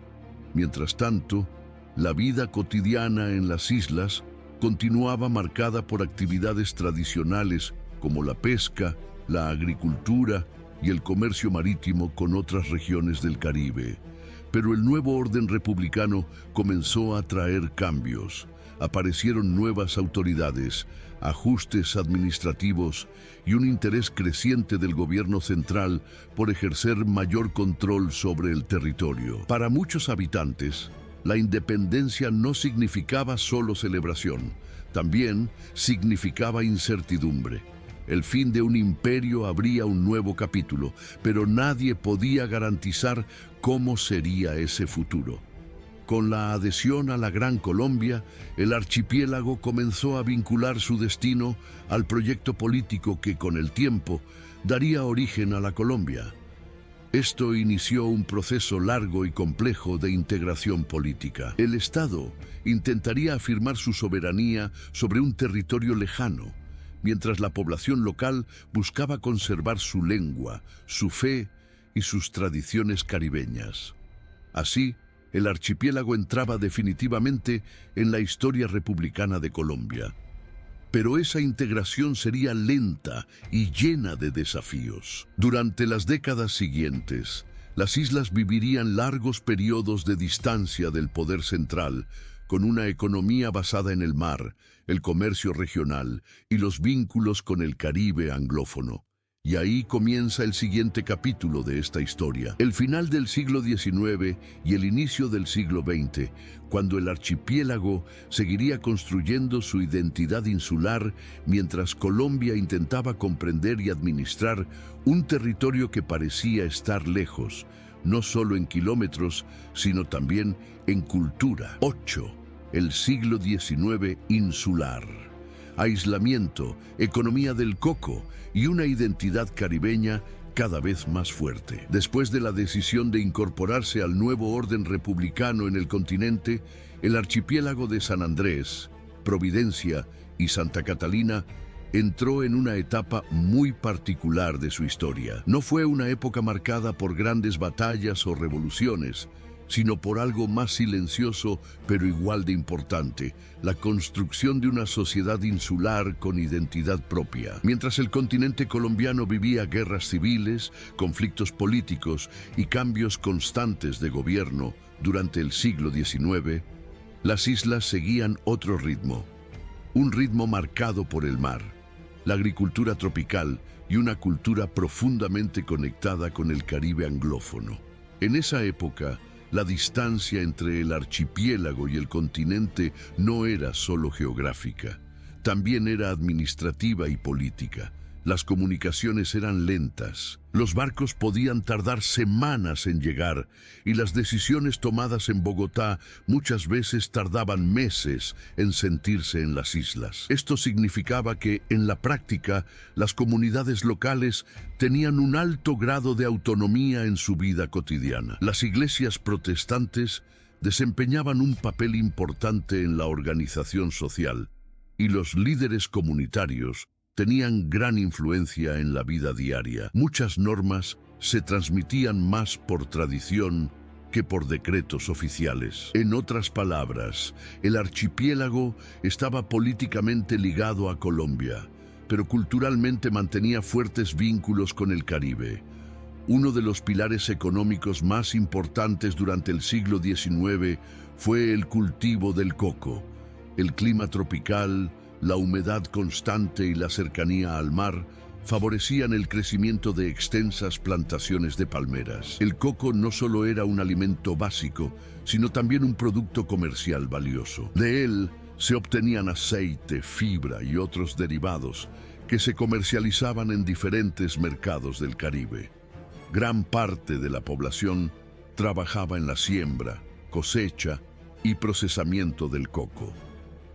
Mientras tanto, la vida cotidiana en las islas continuaba marcada por actividades tradicionales como la pesca, la agricultura y el comercio marítimo con otras regiones del Caribe. Pero el nuevo orden republicano comenzó a traer cambios. Aparecieron nuevas autoridades, ajustes administrativos y un interés creciente del gobierno central por ejercer mayor control sobre el territorio. Para muchos habitantes, la independencia no significaba solo celebración, también significaba incertidumbre. El fin de un imperio abría un nuevo capítulo, pero nadie podía garantizar cómo sería ese futuro. Con la adhesión a la Gran Colombia, el archipiélago comenzó a vincular su destino al proyecto político que, con el tiempo, daría origen a la Colombia. Esto inició un proceso largo y complejo de integración política. El Estado intentaría afirmar su soberanía sobre un territorio lejano, mientras la población local buscaba conservar su lengua, su fe y sus tradiciones caribeñas. Así, el archipiélago entraba definitivamente en la historia republicana de Colombia. Pero esa integración sería lenta y llena de desafíos. Durante las décadas siguientes, las islas vivirían largos periodos de distancia del poder central, con una economía basada en el mar, el comercio regional y los vínculos con el Caribe anglófono. Y ahí comienza el siguiente capítulo de esta historia. El final del siglo XIX y el inicio del siglo XX, cuando el archipiélago seguiría construyendo su identidad insular mientras Colombia intentaba comprender y administrar un territorio que parecía estar lejos, no solo en kilómetros, sino también en cultura. 8. El siglo XIX insular. Aislamiento, economía del coco y una identidad caribeña cada vez más fuerte. Después de la decisión de incorporarse al nuevo orden republicano en el continente, el archipiélago de San Andrés, Providencia y Santa Catalina entró en una etapa muy particular de su historia. No fue una época marcada por grandes batallas o revoluciones, sino por algo más silencioso pero igual de importante: la construcción de una sociedad insular con identidad propia. Mientras el continente colombiano vivía guerras civiles, conflictos políticos y cambios constantes de gobierno durante el siglo XIX, las islas seguían otro ritmo, un ritmo marcado por el mar, la agricultura tropical y una cultura profundamente conectada con el Caribe anglófono. En esa época, la distancia entre el archipiélago y el continente no era solo geográfica, también era administrativa y política. Las comunicaciones eran lentas, los barcos podían tardar semanas en llegar y las decisiones tomadas en Bogotá muchas veces tardaban meses en sentirse en las islas. Esto significaba que, en la práctica, las comunidades locales tenían un alto grado de autonomía en su vida cotidiana. Las iglesias protestantes desempeñaban un papel importante en la organización social y los líderes comunitarios tenían gran influencia en la vida diaria. Muchas normas se transmitían más por tradición que por decretos oficiales. En otras palabras, el archipiélago estaba políticamente ligado a Colombia, pero culturalmente mantenía fuertes vínculos con el Caribe. Uno de los pilares económicos más importantes durante el siglo XIX fue el cultivo del coco. El clima tropical, la humedad constante y la cercanía al mar favorecían el crecimiento de extensas plantaciones de palmeras. El coco no solo era un alimento básico, sino también un producto comercial valioso. De él se obtenían aceite, fibra y otros derivados que se comercializaban en diferentes mercados del Caribe. Gran parte de la población trabajaba en la siembra, cosecha y procesamiento del coco.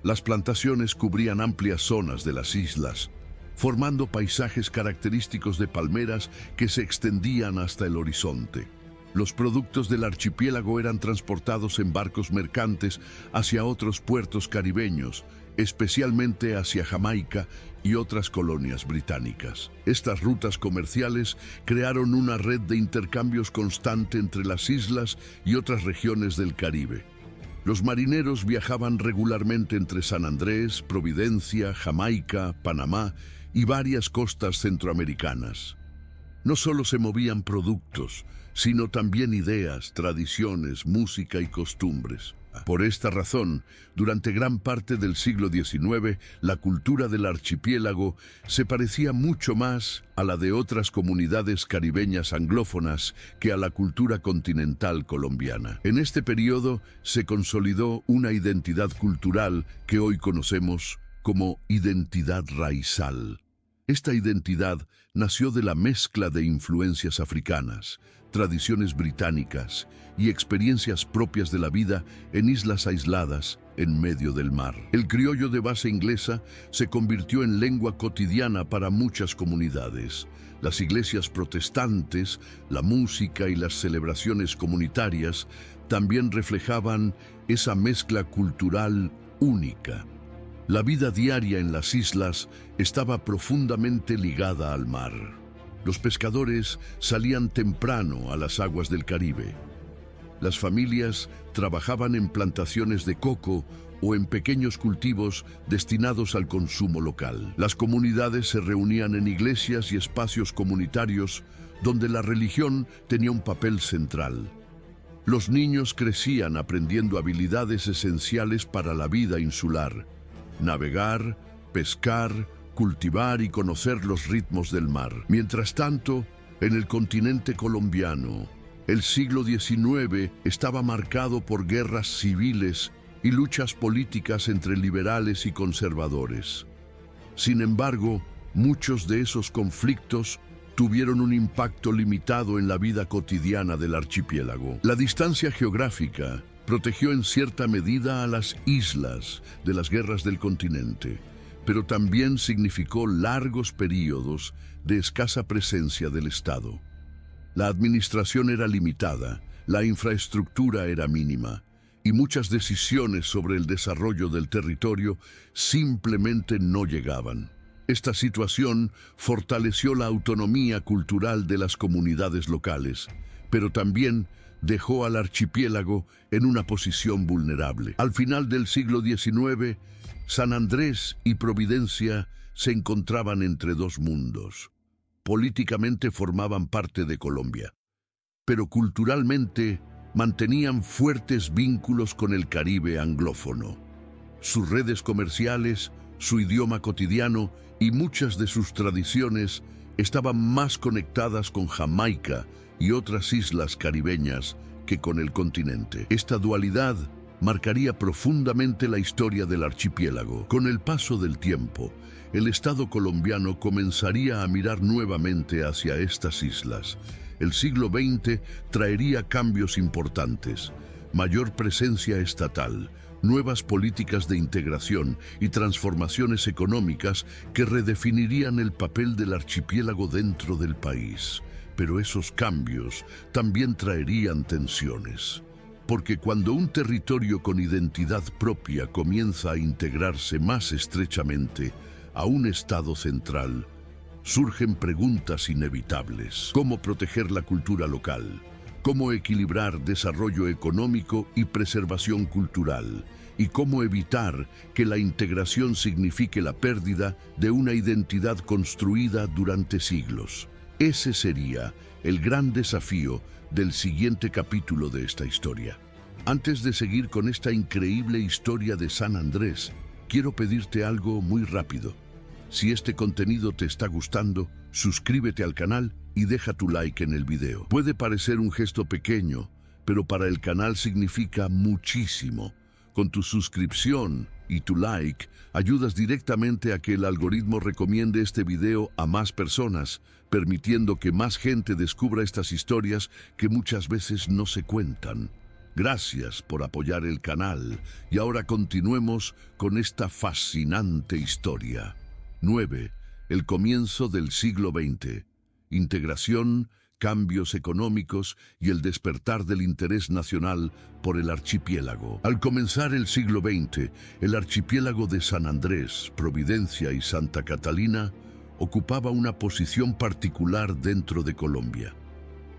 Las plantaciones cubrían amplias zonas de las islas, formando paisajes característicos de palmeras que se extendían hasta el horizonte. Los productos del archipiélago eran transportados en barcos mercantes hacia otros puertos caribeños, especialmente hacia Jamaica y otras colonias británicas. Estas rutas comerciales crearon una red de intercambios constante entre las islas y otras regiones del Caribe. Los marineros viajaban regularmente entre San Andrés, Providencia, Jamaica, Panamá y varias costas centroamericanas. No solo se movían productos, sino también ideas, tradiciones, música y costumbres. Por esta razón, durante gran parte del siglo XIX, la cultura del archipiélago se parecía mucho más a la de otras comunidades caribeñas anglófonas que a la cultura continental colombiana. En este periodo se consolidó una identidad cultural que hoy conocemos como identidad raizal. Esta identidad nació de la mezcla de influencias africanas, tradiciones británicas y experiencias propias de la vida en islas aisladas en medio del mar. El criollo de base inglesa se convirtió en lengua cotidiana para muchas comunidades. Las iglesias protestantes, la música y las celebraciones comunitarias también reflejaban esa mezcla cultural única. La vida diaria en las islas estaba profundamente ligada al mar. Los pescadores salían temprano a las aguas del Caribe. Las familias trabajaban en plantaciones de coco o en pequeños cultivos destinados al consumo local. Las comunidades se reunían en iglesias y espacios comunitarios donde la religión tenía un papel central. Los niños crecían aprendiendo habilidades esenciales para la vida insular: navegar, pescar, cultivar y conocer los ritmos del mar. Mientras tanto, en el continente colombiano, el siglo XIX estaba marcado por guerras civiles y luchas políticas entre liberales y conservadores. Sin embargo, muchos de esos conflictos tuvieron un impacto limitado en la vida cotidiana del archipiélago. La distancia geográfica protegió en cierta medida a las islas de las guerras del continente, pero también significó largos períodos de escasa presencia del Estado. La administración era limitada, la infraestructura era mínima, y muchas decisiones sobre el desarrollo del territorio simplemente no llegaban. Esta situación fortaleció la autonomía cultural de las comunidades locales, pero también dejó al archipiélago en una posición vulnerable. Al final del siglo XIX, San Andrés y Providencia se encontraban entre dos mundos. Políticamente formaban parte de Colombia, pero culturalmente mantenían fuertes vínculos con el Caribe anglófono. Sus redes comerciales, su idioma cotidiano y muchas de sus tradiciones estaban más conectadas con Jamaica y otras islas caribeñas que con el continente. Esta dualidad marcaría profundamente la historia del archipiélago. Con el paso del tiempo, el Estado colombiano comenzaría a mirar nuevamente hacia estas islas. El siglo XX traería cambios importantes, mayor presencia estatal, nuevas políticas de integración y transformaciones económicas que redefinirían el papel del archipiélago dentro del país. Pero esos cambios también traerían tensiones, porque cuando un territorio con identidad propia comienza a integrarse más estrechamente a un Estado central, surgen preguntas inevitables. ¿Cómo proteger la cultura local? ¿Cómo equilibrar desarrollo económico y preservación cultural? ¿Y cómo evitar que la integración signifique la pérdida de una identidad construida durante siglos? Ese sería el gran desafío del siguiente capítulo de esta historia. Antes de seguir con esta increíble historia de San Andrés, quiero pedirte algo muy rápido. Si este contenido te está gustando, suscríbete al canal y deja tu like en el video. Puede parecer un gesto pequeño, pero para el canal significa muchísimo. Con tu suscripción y tu like, ayudas directamente a que el algoritmo recomiende este video a más personas, permitiendo que más gente descubra estas historias que muchas veces no se cuentan. Gracias por apoyar el canal y ahora continuemos con esta fascinante historia. 9. El comienzo del siglo XX. Integración, cambios económicos y el despertar del interés nacional por el archipiélago. Al comenzar el siglo XX, el archipiélago de San Andrés, Providencia y Santa Catalina ocupaba una posición particular dentro de Colombia.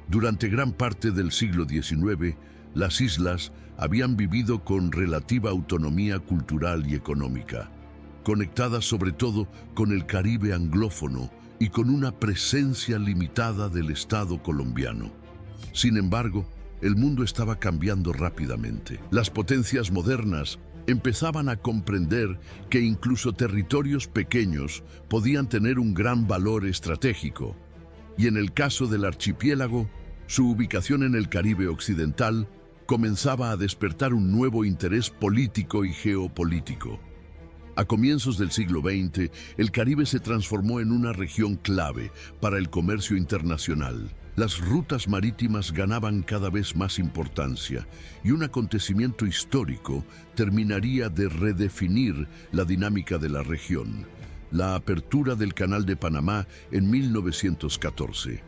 Durante gran parte del siglo XIX, las islas habían vivido con relativa autonomía cultural y económica, conectadas sobre todo con el Caribe anglófono y con una presencia limitada del Estado colombiano. Sin embargo, el mundo estaba cambiando rápidamente. Las potencias modernas empezaban a comprender que incluso territorios pequeños podían tener un gran valor estratégico. Y en el caso del archipiélago, su ubicación en el Caribe occidental comenzaba a despertar un nuevo interés político y geopolítico. A comienzos del siglo XX, el Caribe se transformó en una región clave para el comercio internacional. Las rutas marítimas ganaban cada vez más importancia y un acontecimiento histórico terminaría de redefinir la dinámica de la región: la apertura del Canal de Panamá en 1914.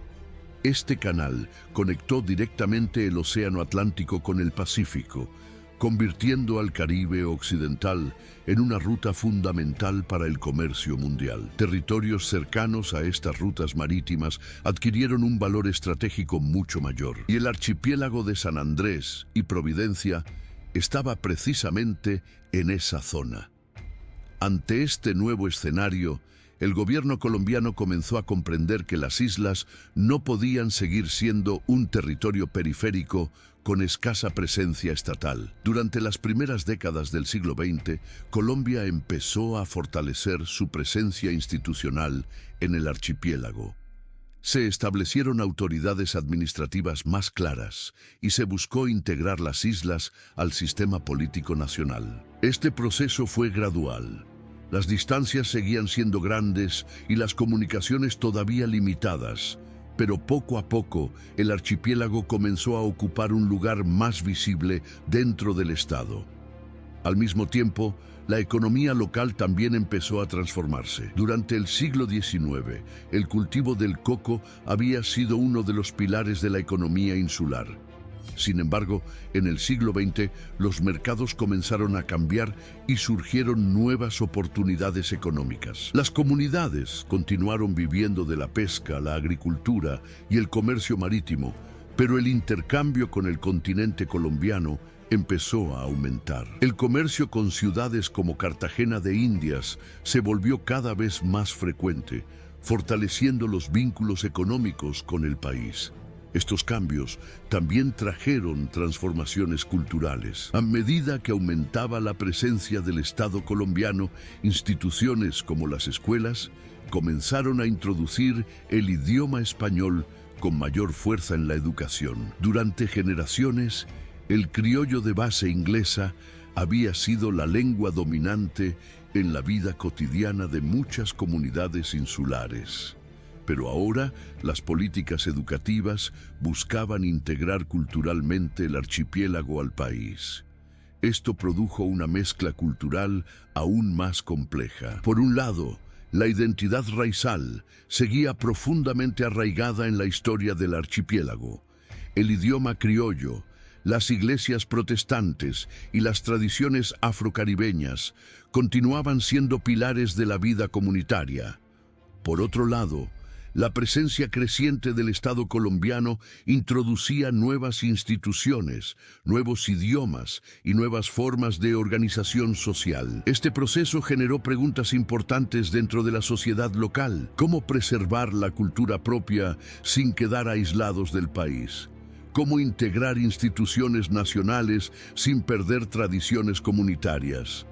Este canal conectó directamente el Océano Atlántico con el Pacífico, convirtiendo al Caribe occidental en una ruta fundamental para el comercio mundial. Territorios cercanos a estas rutas marítimas adquirieron un valor estratégico mucho mayor, y el archipiélago de San Andrés y Providencia estaba precisamente en esa zona. Ante este nuevo escenario, el gobierno colombiano comenzó a comprender que las islas no podían seguir siendo un territorio periférico con escasa presencia estatal. Durante las primeras décadas del siglo XX, Colombia empezó a fortalecer su presencia institucional en el archipiélago. Se establecieron autoridades administrativas más claras y se buscó integrar las islas al sistema político nacional. Este proceso fue gradual. Las distancias seguían siendo grandes y las comunicaciones todavía limitadas, pero poco a poco el archipiélago comenzó a ocupar un lugar más visible dentro del Estado. Al mismo tiempo, la economía local también empezó a transformarse. Durante el siglo XIX, el cultivo del coco había sido uno de los pilares de la economía insular. Sin embargo, en el siglo XX, los mercados comenzaron a cambiar y surgieron nuevas oportunidades económicas. Las comunidades continuaron viviendo de la pesca, la agricultura y el comercio marítimo, pero el intercambio con el continente colombiano empezó a aumentar. El comercio con ciudades como Cartagena de Indias se volvió cada vez más frecuente, fortaleciendo los vínculos económicos con el país. Estos cambios también trajeron transformaciones culturales. A medida que aumentaba la presencia del Estado colombiano, instituciones como las escuelas comenzaron a introducir el idioma español con mayor fuerza en la educación. Durante generaciones, el criollo de base inglesa había sido la lengua dominante en la vida cotidiana de muchas comunidades insulares. Pero ahora las políticas educativas buscaban integrar culturalmente el archipiélago al país. Esto produjo una mezcla cultural aún más compleja. Por un lado, la identidad raizal seguía profundamente arraigada en la historia del archipiélago. El idioma criollo, las iglesias protestantes y las tradiciones afrocaribeñas continuaban siendo pilares de la vida comunitaria. Por otro lado, la presencia creciente del Estado colombiano introducía nuevas instituciones, nuevos idiomas y nuevas formas de organización social. Este proceso generó preguntas importantes dentro de la sociedad local. ¿Cómo preservar la cultura propia sin quedar aislados del país? ¿Cómo integrar instituciones nacionales sin perder tradiciones comunitarias?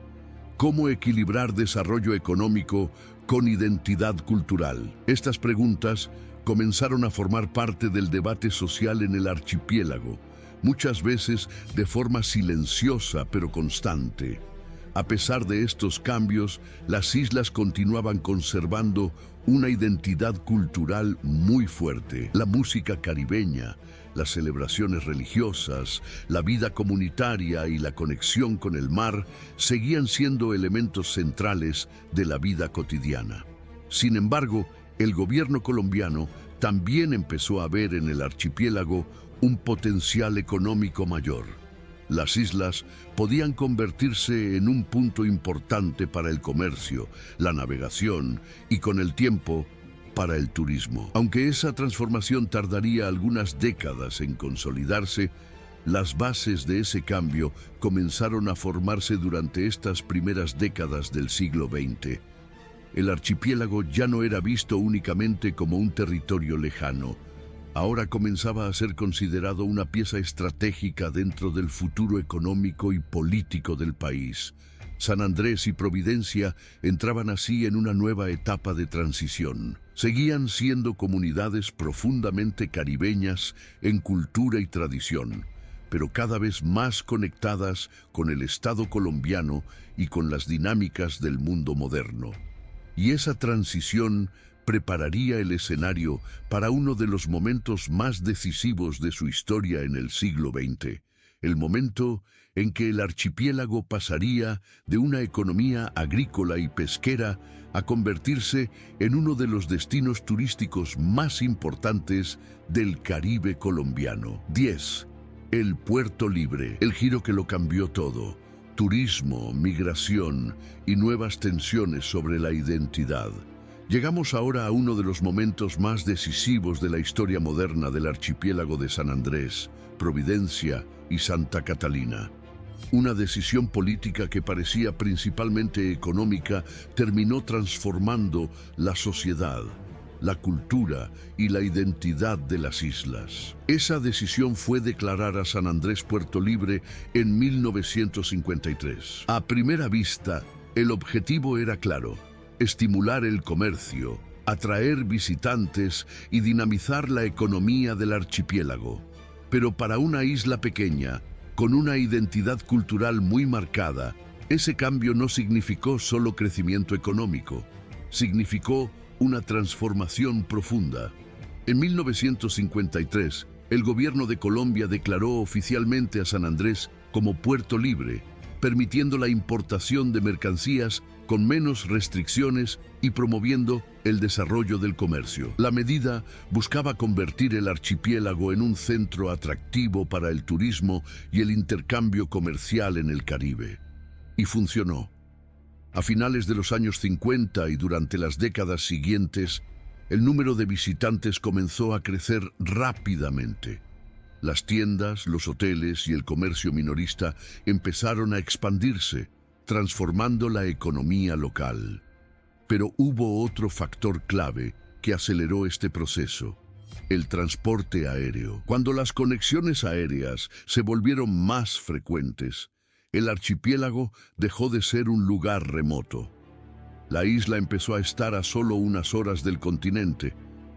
¿Cómo equilibrar desarrollo económico con identidad cultural? Estas preguntas comenzaron a formar parte del debate social en el archipiélago, muchas veces de forma silenciosa pero constante. A pesar de estos cambios, las islas continuaban conservando una identidad cultural muy fuerte. La música caribeña, las celebraciones religiosas, la vida comunitaria y la conexión con el mar seguían siendo elementos centrales de la vida cotidiana. Sin embargo, el gobierno colombiano también empezó a ver en el archipiélago un potencial económico mayor. Las islas podían convertirse en un punto importante para el comercio, la navegación y, con el tiempo, para el turismo. Aunque esa transformación tardaría algunas décadas en consolidarse, las bases de ese cambio comenzaron a formarse durante estas primeras décadas del siglo XX. El archipiélago ya no era visto únicamente como un territorio lejano. Ahora comenzaba a ser considerado una pieza estratégica dentro del futuro económico y político del país. San Andrés y Providencia entraban así en una nueva etapa de transición. Seguían siendo comunidades profundamente caribeñas en cultura y tradición, pero cada vez más conectadas con el Estado colombiano y con las dinámicas del mundo moderno. Y esa transición prepararía el escenario para uno de los momentos más decisivos de su historia en el siglo XX, el momento en que el archipiélago pasaría de una economía agrícola y pesquera a convertirse en uno de los destinos turísticos más importantes del Caribe colombiano. 10. El Puerto Libre, el giro que lo cambió todo. Turismo, migración y nuevas tensiones sobre la identidad. Llegamos ahora a uno de los momentos más decisivos de la historia moderna del archipiélago de San Andrés, Providencia y Santa Catalina. Una decisión política que parecía principalmente económica terminó transformando la sociedad, la cultura y la identidad de las islas. Esa decisión fue declarar a San Andrés Puerto Libre en 1953. A primera vista, el objetivo era claro: estimular el comercio, atraer visitantes y dinamizar la economía del archipiélago. Pero para una isla pequeña, con una identidad cultural muy marcada, ese cambio no significó solo crecimiento económico, significó una transformación profunda. En 1953, el gobierno de Colombia declaró oficialmente a San Andrés como puerto libre, permitiendo la importación de mercancías con menos restricciones y promoviendo el desarrollo del comercio. La medida buscaba convertir el archipiélago en un centro atractivo para el turismo y el intercambio comercial en el Caribe. Y funcionó. A finales de los años 50 y durante las décadas siguientes, el número de visitantes comenzó a crecer rápidamente. Las tiendas, los hoteles y el comercio minorista empezaron a expandirse, transformando la economía local. Pero hubo otro factor clave que aceleró este proceso: el transporte aéreo. Cuando las conexiones aéreas se volvieron más frecuentes, el archipiélago dejó de ser un lugar remoto. La isla empezó a estar a solo unas horas del continente,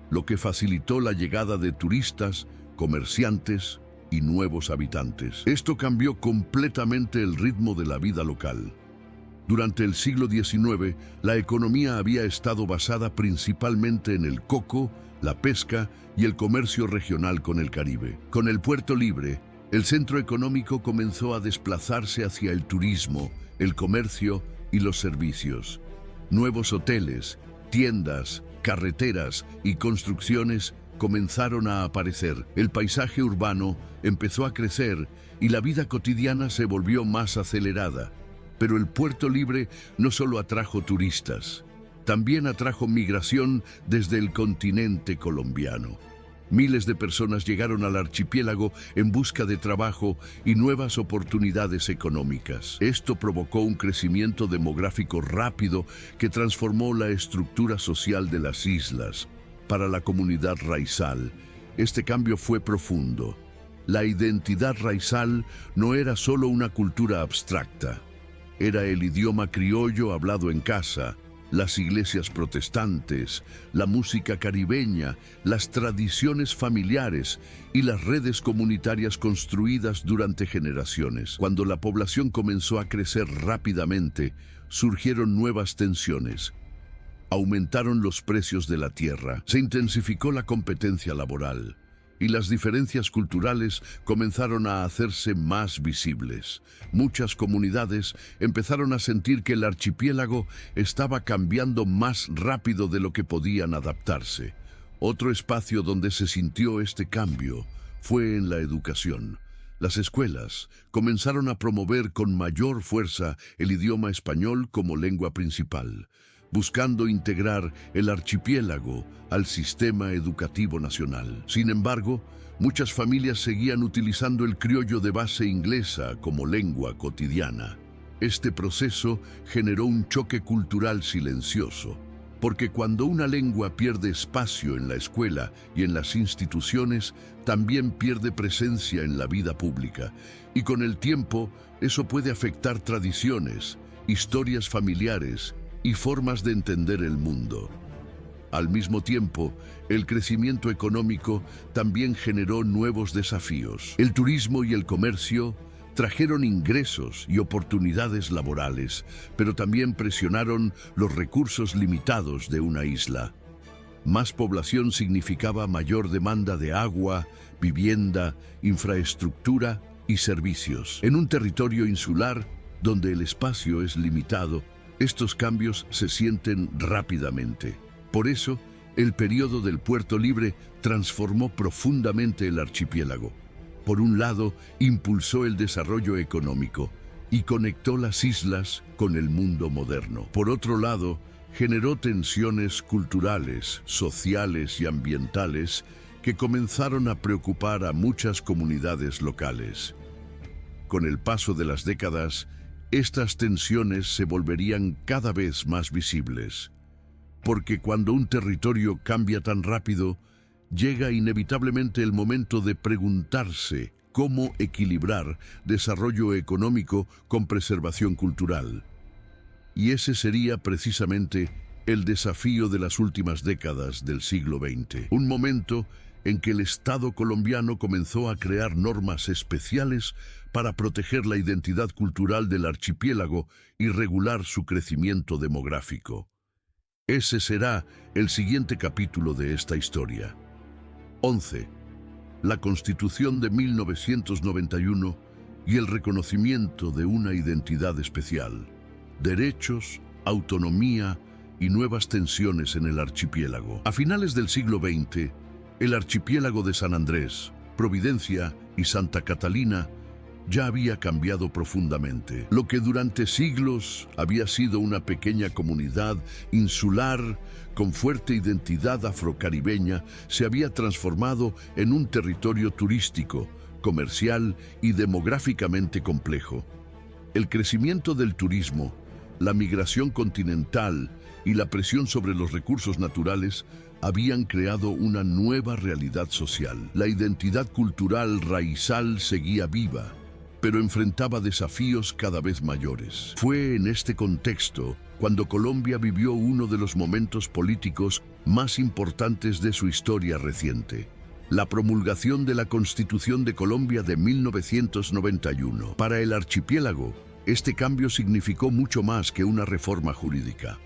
lo que facilitó la llegada de turistas, comerciantes y nuevos habitantes. Esto cambió completamente el ritmo de la vida local. Durante el siglo XIX, la economía había estado basada principalmente en el coco, la pesca y el comercio regional con el Caribe. Con el puerto libre, el centro económico comenzó a desplazarse hacia el turismo, el comercio y los servicios. Nuevos hoteles, tiendas, carreteras y construcciones comenzaron a aparecer. El paisaje urbano empezó a crecer y la vida cotidiana se volvió más acelerada. Pero el puerto libre no solo atrajo turistas, también atrajo migración desde el continente colombiano. Miles de personas llegaron al archipiélago en busca de trabajo y nuevas oportunidades económicas. Esto provocó un crecimiento demográfico rápido que transformó la estructura social de las islas. Para la comunidad raizal, este cambio fue profundo. La identidad raizal no era solo una cultura abstracta. Era el idioma criollo hablado en casa, las iglesias protestantes, la música caribeña, las tradiciones familiares y las redes comunitarias construidas durante generaciones. Cuando la población comenzó a crecer rápidamente, surgieron nuevas tensiones. Aumentaron los precios de la tierra, se intensificó la competencia laboral y las diferencias culturales comenzaron a hacerse más visibles. Muchas comunidades empezaron a sentir que el archipiélago estaba cambiando más rápido de lo que podían adaptarse. Otro espacio donde se sintió este cambio fue en la educación. Las escuelas comenzaron a promover con mayor fuerza el idioma español como lengua principal, buscando integrar el archipiélago al sistema educativo nacional. Sin embargo, muchas familias seguían utilizando el criollo de base inglesa como lengua cotidiana. Este proceso generó un choque cultural silencioso, porque cuando una lengua pierde espacio en la escuela y en las instituciones, también pierde presencia en la vida pública. Y con el tiempo, eso puede afectar tradiciones, historias familiares y formas de entender el mundo. Al mismo tiempo, el crecimiento económico también generó nuevos desafíos. El turismo y el comercio trajeron ingresos y oportunidades laborales, pero también presionaron los recursos limitados de una isla. Más población significaba mayor demanda de agua, vivienda, infraestructura y servicios. En un territorio insular, donde el espacio es limitado, estos cambios se sienten rápidamente. Por eso, el periodo del puerto libre transformó profundamente el archipiélago. Por un lado, impulsó el desarrollo económico y conectó las islas con el mundo moderno. Por otro lado, generó tensiones culturales, sociales y ambientales que comenzaron a preocupar a muchas comunidades locales. Con el paso de las décadas, estas tensiones se volverían cada vez más visibles. Porque cuando un territorio cambia tan rápido, llega inevitablemente el momento de preguntarse cómo equilibrar desarrollo económico con preservación cultural. Y ese sería precisamente el desafío de las últimas décadas del siglo XX. Un momento en que el Estado colombiano comenzó a crear normas especiales para proteger la identidad cultural del archipiélago y regular su crecimiento demográfico. Ese será el siguiente capítulo de esta historia. 11. La Constitución de 1991 y el reconocimiento de una identidad especial. Derechos, autonomía y nuevas tensiones en el archipiélago. A finales del siglo XX, el archipiélago de San Andrés, Providencia y Santa Catalina ya había cambiado profundamente. Lo que durante siglos había sido una pequeña comunidad insular con fuerte identidad afrocaribeña se había transformado en un territorio turístico, comercial y demográficamente complejo. El crecimiento del turismo, la migración continental y la presión sobre los recursos naturales habían creado una nueva realidad social. La identidad cultural raizal seguía viva, pero enfrentaba desafíos cada vez mayores. Fue en este contexto cuando Colombia vivió uno de los momentos políticos más importantes de su historia reciente: la promulgación de la Constitución de Colombia de 1991. Para el archipiélago, este cambio significó mucho más que una reforma jurídica.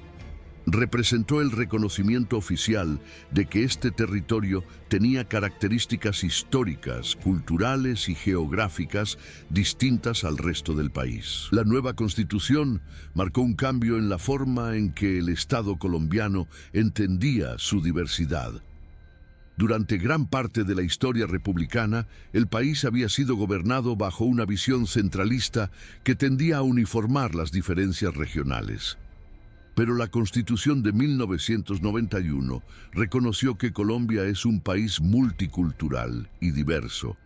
Representó el reconocimiento oficial de que este territorio tenía características históricas, culturales y geográficas distintas al resto del país. La nueva Constitución marcó un cambio en la forma en que el Estado colombiano entendía su diversidad. Durante gran parte de la historia republicana, el país había sido gobernado bajo una visión centralista que tendía a uniformar las diferencias regionales. Pero la Constitución de 1991 reconoció que Colombia es un país multicultural y diverso,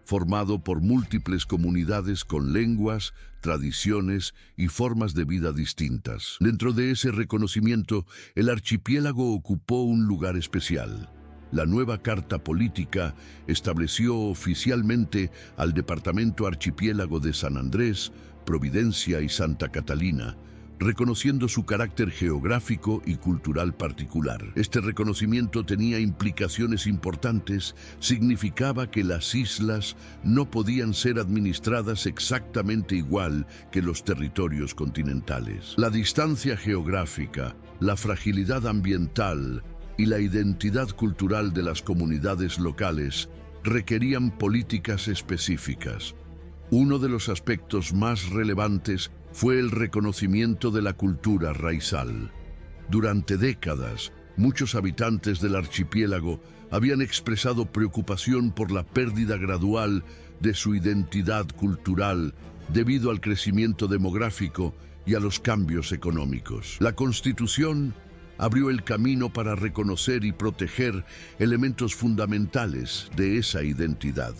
formado por múltiples comunidades con lenguas, tradiciones y formas de vida distintas. Dentro de ese reconocimiento, el archipiélago ocupó un lugar especial. La nueva Carta Política estableció oficialmente al Departamento Archipiélago de San Andrés, Providencia y Santa Catalina, reconociendo su carácter geográfico y cultural particular. Este reconocimiento tenía implicaciones importantes. Significaba que las islas no podían ser administradas exactamente igual que los territorios continentales. La distancia geográfica, la fragilidad ambiental y la identidad cultural de las comunidades locales requerían políticas específicas. Uno de los aspectos más relevantes fue el reconocimiento de la cultura raizal. Durante décadas, muchos habitantes del archipiélago habían expresado preocupación por la pérdida gradual de su identidad cultural debido al crecimiento demográfico y a los cambios económicos. La Constitución abrió el camino para reconocer y proteger elementos fundamentales de esa identidad: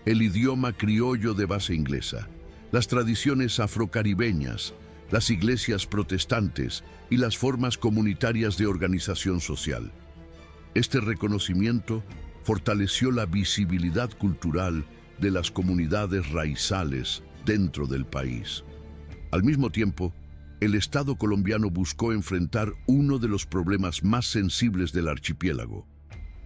el idioma criollo de base inglesa, las tradiciones afrocaribeñas, las iglesias protestantes y las formas comunitarias de organización social. Este reconocimiento fortaleció la visibilidad cultural de las comunidades raizales dentro del país. Al mismo tiempo, el Estado colombiano buscó enfrentar uno de los problemas más sensibles del archipiélago: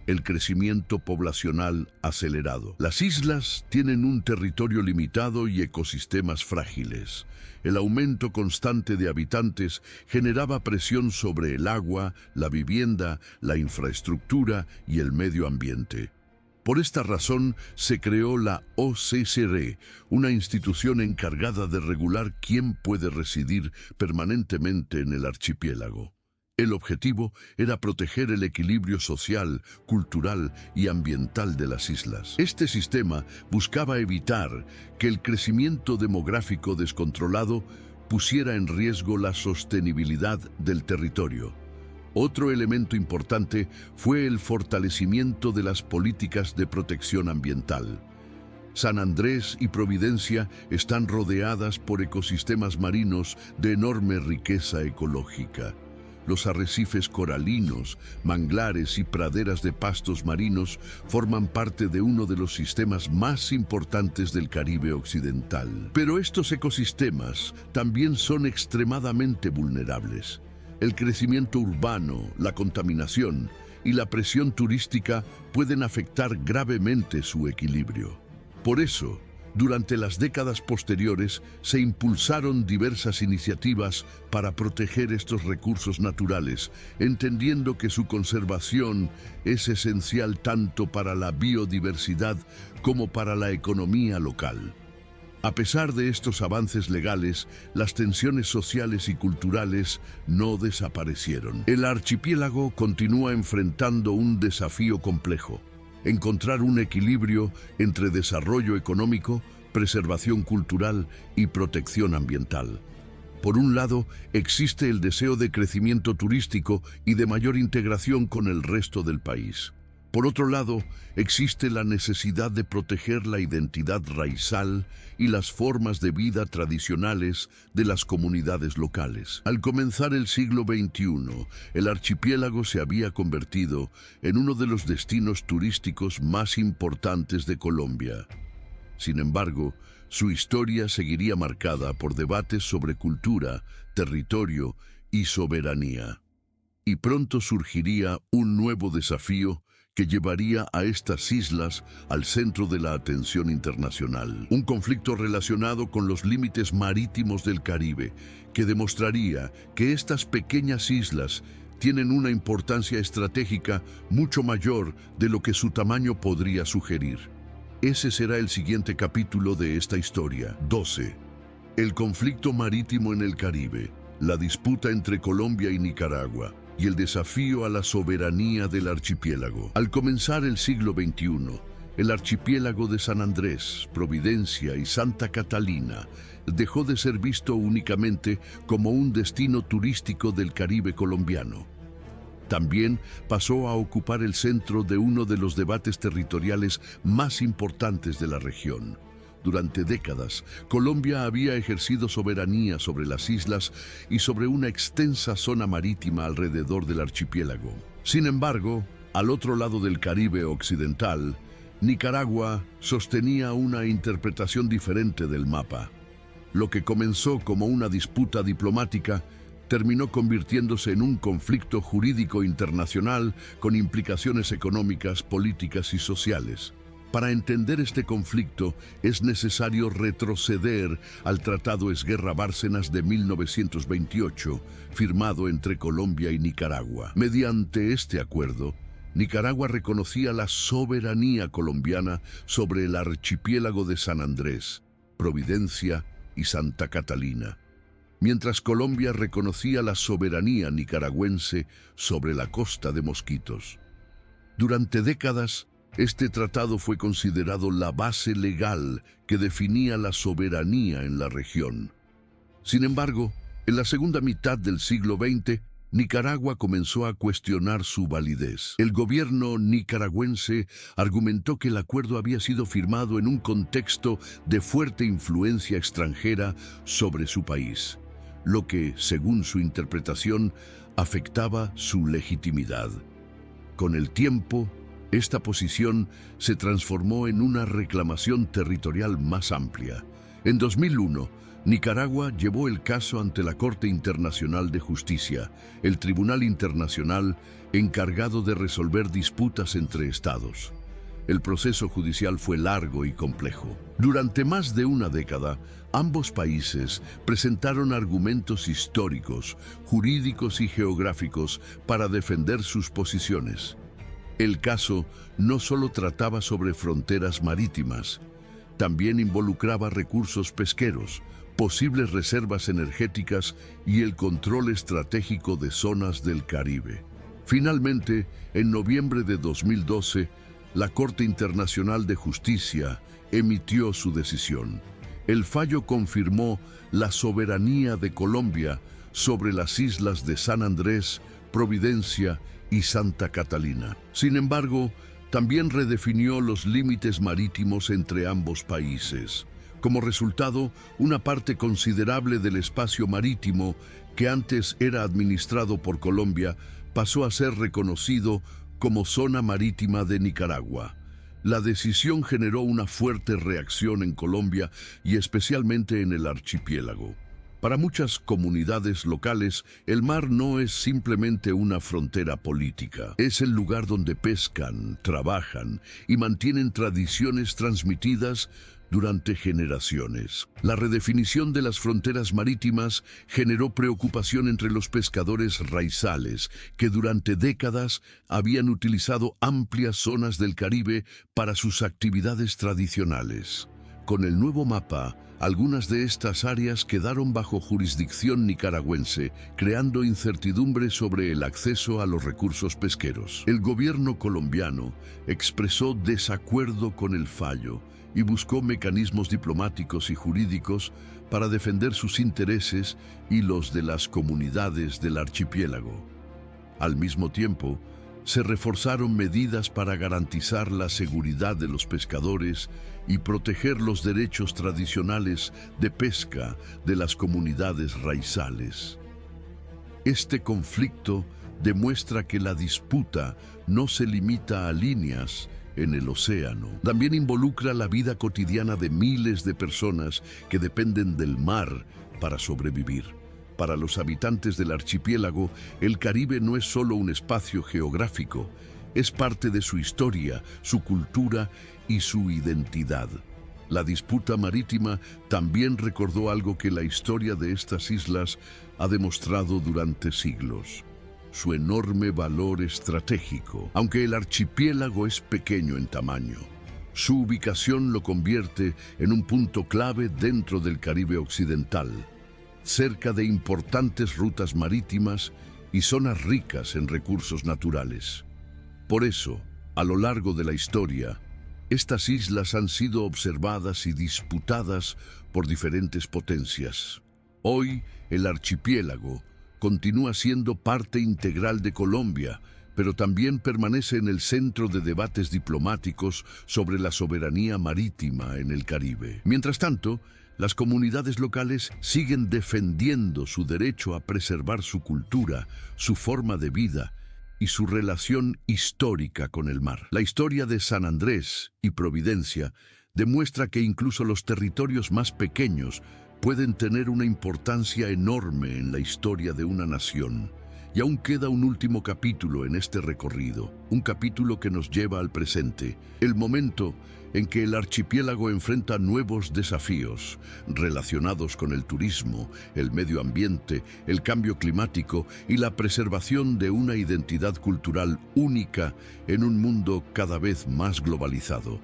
el crecimiento poblacional acelerado. Las islas tienen un territorio limitado y ecosistemas frágiles. El aumento constante de habitantes generaba presión sobre el agua, la vivienda, la infraestructura y el medio ambiente. Por esta razón se creó la OCCR, una institución encargada de regular quién puede residir permanentemente en el archipiélago. El objetivo era proteger el equilibrio social, cultural y ambiental de las islas. Este sistema buscaba evitar que el crecimiento demográfico descontrolado pusiera en riesgo la sostenibilidad del territorio. Otro elemento importante fue el fortalecimiento de las políticas de protección ambiental. San Andrés y Providencia están rodeadas por ecosistemas marinos de enorme riqueza ecológica. Los arrecifes coralinos, manglares y praderas de pastos marinos forman parte de uno de los sistemas más importantes del Caribe occidental. Pero estos ecosistemas también son extremadamente vulnerables. El crecimiento urbano, la contaminación y la presión turística pueden afectar gravemente su equilibrio. Por eso, durante las décadas posteriores se impulsaron diversas iniciativas para proteger estos recursos naturales, entendiendo que su conservación es esencial tanto para la biodiversidad como para la economía local. A pesar de estos avances legales, las tensiones sociales y culturales no desaparecieron. El archipiélago continúa enfrentando un desafío complejo: encontrar un equilibrio entre desarrollo económico, preservación cultural y protección ambiental. Por un lado, existe el deseo de crecimiento turístico y de mayor integración con el resto del país. Por otro lado, existe la necesidad de proteger la identidad raizal y las formas de vida tradicionales de las comunidades locales. Al comenzar el siglo XXI, el archipiélago se había convertido en uno de los destinos turísticos más importantes de Colombia. Sin embargo, su historia seguiría marcada por debates sobre cultura, territorio y soberanía. Y pronto surgiría un nuevo desafío que llevaría a estas islas al centro de la atención internacional. Un conflicto relacionado con los límites marítimos del Caribe, que demostraría que estas pequeñas islas tienen una importancia estratégica mucho mayor de lo que su tamaño podría sugerir. Ese será el siguiente capítulo de esta historia. 12. El conflicto marítimo en el Caribe, la disputa entre Colombia y Nicaragua, y el desafío a la soberanía del archipiélago. Al comenzar el siglo XXI, el archipiélago de San Andrés, Providencia y Santa Catalina dejó de ser visto únicamente como un destino turístico del Caribe colombiano. También pasó a ocupar el centro de uno de los debates territoriales más importantes de la región. Durante décadas, Colombia había ejercido soberanía sobre las islas y sobre una extensa zona marítima alrededor del archipiélago. Sin embargo, al otro lado del Caribe occidental, Nicaragua sostenía una interpretación diferente del mapa. Lo que comenzó como una disputa diplomática terminó convirtiéndose en un conflicto jurídico internacional con implicaciones económicas, políticas y sociales. Para entender este conflicto es necesario retroceder al Tratado Esguerra-Bárcenas de 1928, firmado entre Colombia y Nicaragua. Mediante este acuerdo, Nicaragua reconocía la soberanía colombiana sobre el archipiélago de San Andrés, Providencia y Santa Catalina, mientras Colombia reconocía la soberanía nicaragüense sobre la costa de Mosquitos. Durante décadas, este tratado fue considerado la base legal que definía la soberanía en la región. Sin embargo, en la segunda mitad del siglo XX, Nicaragua comenzó a cuestionar su validez. El gobierno nicaragüense argumentó que el acuerdo había sido firmado en un contexto de fuerte influencia extranjera sobre su país, lo que, según su interpretación, afectaba su legitimidad. Con el tiempo, esta posición se transformó en una reclamación territorial más amplia. En 2001, Nicaragua llevó el caso ante la Corte Internacional de Justicia, el tribunal internacional encargado de resolver disputas entre estados. El proceso judicial fue largo y complejo. Durante más de una década, ambos países presentaron argumentos históricos, jurídicos y geográficos para defender sus posiciones. El caso no solo trataba sobre fronteras marítimas, también involucraba recursos pesqueros, posibles reservas energéticas y el control estratégico de zonas del Caribe. Finalmente, en noviembre de 2012, la Corte Internacional de Justicia emitió su decisión. El fallo confirmó la soberanía de Colombia sobre las islas de San Andrés, Providencia y Santa Catalina. Sin embargo, También redefinió los límites marítimos entre ambos países. Como resultado, una parte considerable del espacio marítimo que antes era administrado por Colombia pasó a ser reconocido como Zona Marítima de Nicaragua. La decisión generó una fuerte reacción en Colombia y especialmente en el archipiélago. Para muchas comunidades locales, el mar no es simplemente una frontera política. Es el lugar donde pescan, trabajan y mantienen tradiciones transmitidas durante generaciones. La redefinición de las fronteras marítimas generó preocupación entre los pescadores raizales, que durante décadas habían utilizado amplias zonas del Caribe para sus actividades tradicionales. Con el nuevo mapa, algunas de estas áreas quedaron bajo jurisdicción nicaragüense, creando incertidumbre sobre el acceso a los recursos pesqueros. El gobierno colombiano expresó desacuerdo con el fallo y buscó mecanismos diplomáticos y jurídicos para defender sus intereses y los de las comunidades del archipiélago. Al mismo tiempo, se reforzaron medidas para garantizar la seguridad de los pescadores y proteger los derechos tradicionales de pesca de las comunidades raizales. Este conflicto demuestra que la disputa no se limita a líneas en el océano. También involucra la vida cotidiana de miles de personas que dependen del mar para sobrevivir. Para los habitantes del archipiélago, el Caribe no es solo un espacio geográfico, es parte de su historia, su cultura y su identidad. La disputa marítima también recordó algo que la historia de estas islas ha demostrado durante siglos: su enorme valor estratégico. Aunque el archipiélago es pequeño en tamaño, su ubicación lo convierte en un punto clave dentro del Caribe occidental, cerca de importantes rutas marítimas y zonas ricas en recursos naturales. Por eso, a lo largo de la historia, estas islas han sido observadas y disputadas por diferentes potencias. Hoy, el archipiélago continúa siendo parte integral de Colombia, pero también permanece en el centro de debates diplomáticos sobre la soberanía marítima en el Caribe. Mientras tanto, las comunidades locales siguen defendiendo su derecho a preservar su cultura, su forma de vida y su relación histórica con el mar. La historia de San Andrés y Providencia demuestra que incluso los territorios más pequeños pueden tener una importancia enorme en la historia de una nación. Y aún queda un último capítulo en este recorrido, un capítulo que nos lleva al presente, el momento en que el archipiélago enfrenta nuevos desafíos relacionados con el turismo, el medio ambiente, el cambio climático y la preservación de una identidad cultural única en un mundo cada vez más globalizado.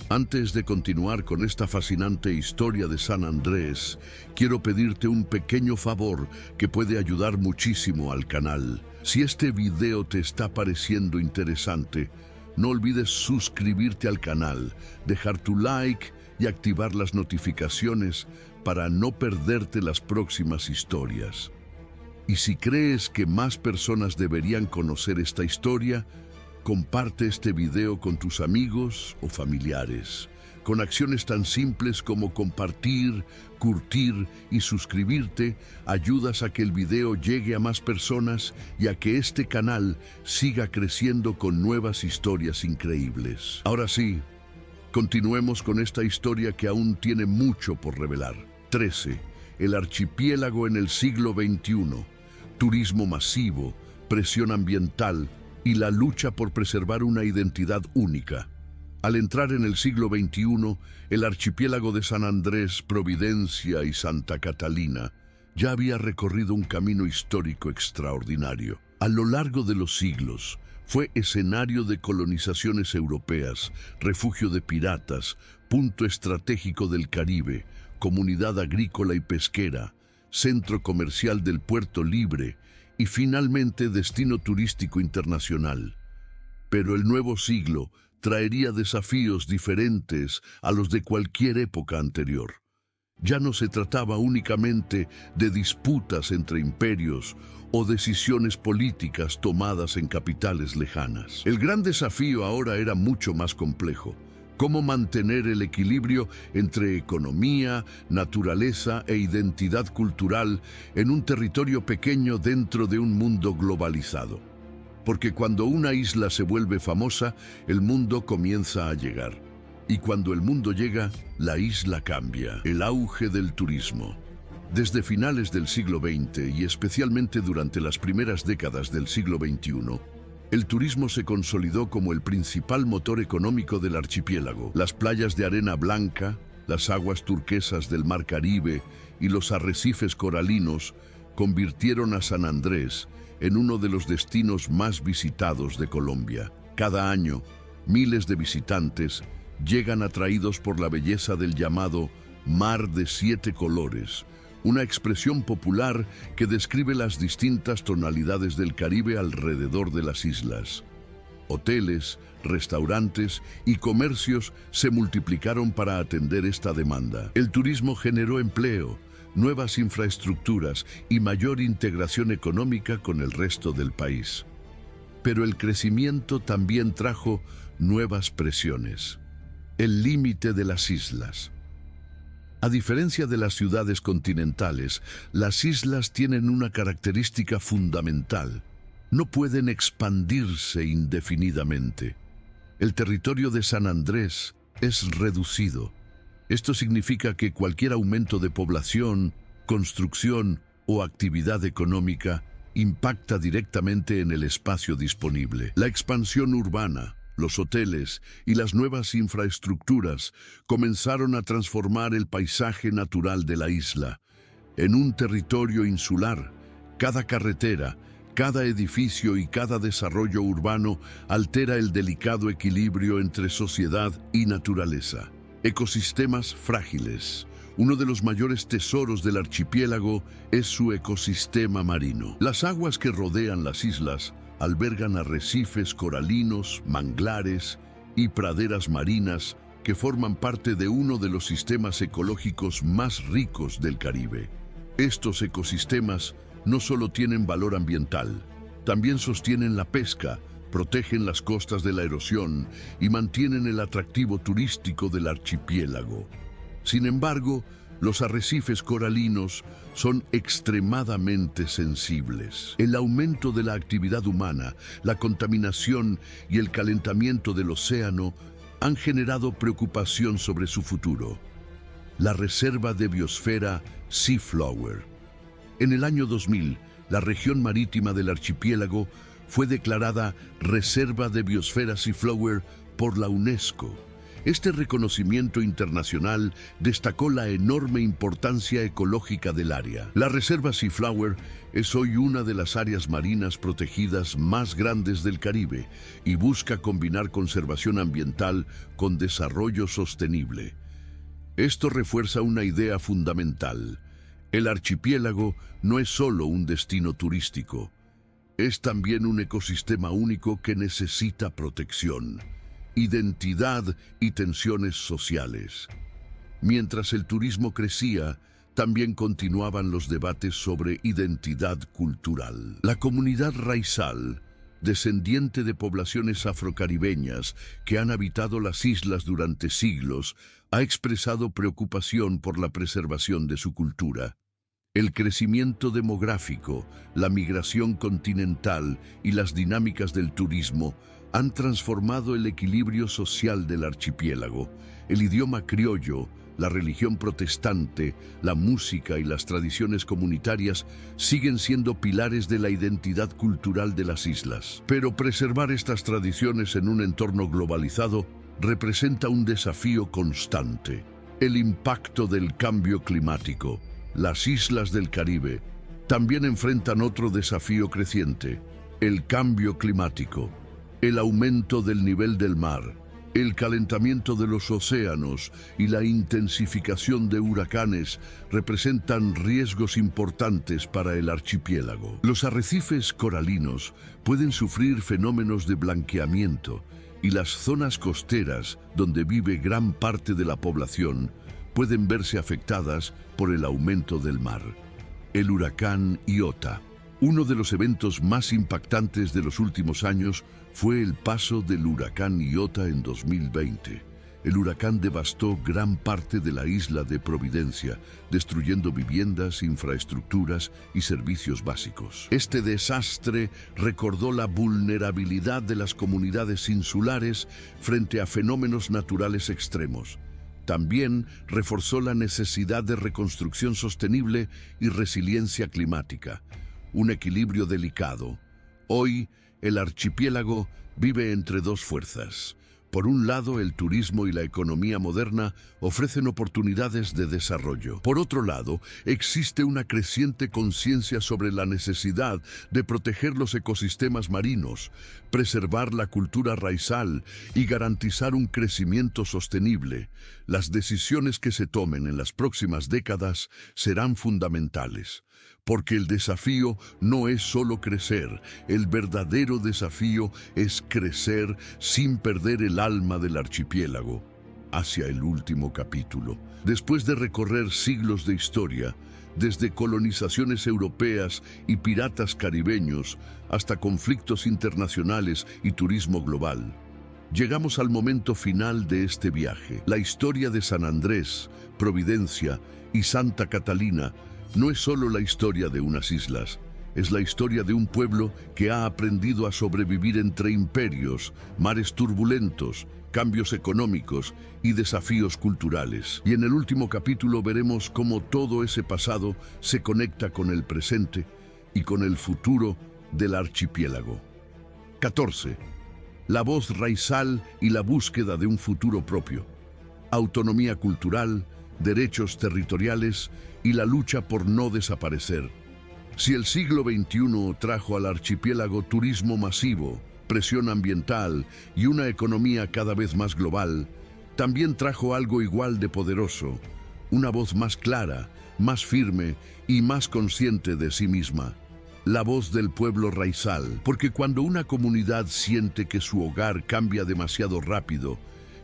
Antes de continuar con esta fascinante historia de San Andrés, quiero pedirte un pequeño favor que puede ayudar muchísimo al canal. Si este video te está pareciendo interesante, no olvides suscribirte al canal, dejar tu like y activar las notificaciones para no perderte las próximas historias. Y si crees que más personas deberían conocer esta historia, comparte este video con tus amigos o familiares. Con acciones tan simples como compartir, curtir y suscribirte, ayudas a que el video llegue a más personas y a que este canal siga creciendo con nuevas historias increíbles. Ahora sí, continuemos con esta historia que aún tiene mucho por revelar. 13. El archipiélago en el siglo XXI. Turismo masivo, presión ambiental y la lucha por preservar una identidad única. Al entrar en el siglo XXI, el archipiélago de San Andrés, Providencia y Santa Catalina ya había recorrido un camino histórico extraordinario. A lo largo de los siglos, fue escenario de colonizaciones europeas, refugio de piratas, punto estratégico del Caribe, comunidad agrícola y pesquera, centro comercial del Puerto Libre y finalmente destino turístico internacional. Pero el nuevo siglo traería desafíos diferentes a los de cualquier época anterior. Ya no se trataba únicamente de disputas entre imperios o decisiones políticas tomadas en capitales lejanas. El gran desafío ahora era mucho más complejo. Cómo mantener el equilibrio entre economía, naturaleza e identidad cultural en un territorio pequeño dentro de un mundo globalizado. Porque cuando una isla se vuelve famosa, el mundo comienza a llegar. Y cuando el mundo llega, la isla cambia. El auge del turismo. Desde finales del siglo XX y especialmente durante las primeras décadas del siglo XXI, el turismo se consolidó como el principal motor económico del archipiélago. Las playas de arena blanca, las aguas turquesas del Mar Caribe y los arrecifes coralinos convirtieron a San Andrés en uno de los destinos más visitados de Colombia. Cada año, miles de visitantes llegan atraídos por la belleza del llamado Mar de Siete Colores, una expresión popular que describe las distintas tonalidades del Caribe alrededor de las islas. Hoteles, restaurantes y comercios se multiplicaron para atender esta demanda. El turismo generó empleo, nuevas infraestructuras y mayor integración económica con el resto del país. Pero el crecimiento también trajo nuevas presiones. El límite de las islas. A diferencia de las ciudades continentales, las islas tienen una característica fundamental. No pueden expandirse indefinidamente. El territorio de San Andrés es reducido. Esto significa que cualquier aumento de población, construcción o actividad económica impacta directamente en el espacio disponible. La expansión urbana, los hoteles y las nuevas infraestructuras comenzaron a transformar el paisaje natural de la isla. En un territorio insular, cada carretera, cada edificio y cada desarrollo urbano altera el delicado equilibrio entre sociedad y naturaleza. Ecosistemas frágiles. Uno de los mayores tesoros del archipiélago es su ecosistema marino. Las aguas que rodean las islas albergan arrecifes coralinos, manglares y praderas marinas que forman parte de uno de los sistemas ecológicos más ricos del Caribe. Estos ecosistemas no solo tienen valor ambiental, también sostienen la pesca, protegen las costas de la erosión y mantienen el atractivo turístico del archipiélago. Sin embargo, los arrecifes coralinos son extremadamente sensibles. El aumento de la actividad humana, la contaminación y el calentamiento del océano han generado preocupación sobre su futuro. La Reserva de Biosfera Seaflower. En el año 2000, la región marítima del archipiélago fue declarada Reserva de Biosfera Seaflower por la UNESCO. Este reconocimiento internacional destacó la enorme importancia ecológica del área. La Reserva Seaflower es hoy una de las áreas marinas protegidas más grandes del Caribe y busca combinar conservación ambiental con desarrollo sostenible. Esto refuerza una idea fundamental. El archipiélago no es solo un destino turístico, es también un ecosistema único que necesita protección, identidad y tensiones sociales. Mientras el turismo crecía, también continuaban los debates sobre identidad cultural. La comunidad raizal, descendiente de poblaciones afrocaribeñas que han habitado las islas durante siglos, ha expresado preocupación por la preservación de su cultura. El crecimiento demográfico, la migración continental y las dinámicas del turismo han transformado el equilibrio social del archipiélago. El idioma criollo, la religión protestante, la música y las tradiciones comunitarias siguen siendo pilares de la identidad cultural de las islas. Pero preservar estas tradiciones en un entorno globalizado representa un desafío constante. El impacto del cambio climático. Las islas del Caribe también enfrentan otro desafío creciente: el cambio climático. El aumento del nivel del mar, el calentamiento de los océanos y la intensificación de huracanes representan riesgos importantes para el archipiélago. Los arrecifes coralinos pueden sufrir fenómenos de blanqueamiento y las zonas costeras, donde vive gran parte de la población, pueden verse afectadas por el aumento del mar. El huracán Iota. Uno de los eventos más impactantes de los últimos años fue el paso del huracán Iota en 2020. El huracán devastó gran parte de la isla de Providencia, destruyendo viviendas, infraestructuras y servicios básicos. Este desastre recordó la vulnerabilidad de las comunidades insulares frente a fenómenos naturales extremos. También reforzó la necesidad de reconstrucción sostenible y resiliencia climática, un equilibrio delicado. Hoy, el archipiélago vive entre dos fuerzas. Por un lado, el turismo y la economía moderna ofrecen oportunidades de desarrollo. Por otro lado, existe una creciente conciencia sobre la necesidad de proteger los ecosistemas marinos, preservar la cultura raizal y garantizar un crecimiento sostenible. Las decisiones que se tomen en las próximas décadas serán fundamentales. Porque el desafío no es solo crecer, el verdadero desafío es crecer sin perder el alma del archipiélago. Hacia el último capítulo. Después de recorrer siglos de historia, desde colonizaciones europeas y piratas caribeños hasta conflictos internacionales y turismo global, llegamos al momento final de este viaje. La historia de San Andrés, Providencia y Santa Catalina no es solo la historia de unas islas, es la historia de un pueblo que ha aprendido a sobrevivir entre imperios, mares turbulentos, cambios económicos y desafíos culturales. Y en el último capítulo veremos cómo todo ese pasado se conecta con el presente y con el futuro del archipiélago. 14. La voz raizal y la búsqueda de un futuro propio. Autonomía cultural, derechos territoriales y la lucha por no desaparecer. Si el siglo XXI trajo al archipiélago turismo masivo, presión ambiental y una economía cada vez más global, también trajo algo igual de poderoso, una voz más clara, más firme y más consciente de sí misma. La voz del pueblo raizal, porque cuando una comunidad siente que su hogar cambia demasiado rápido,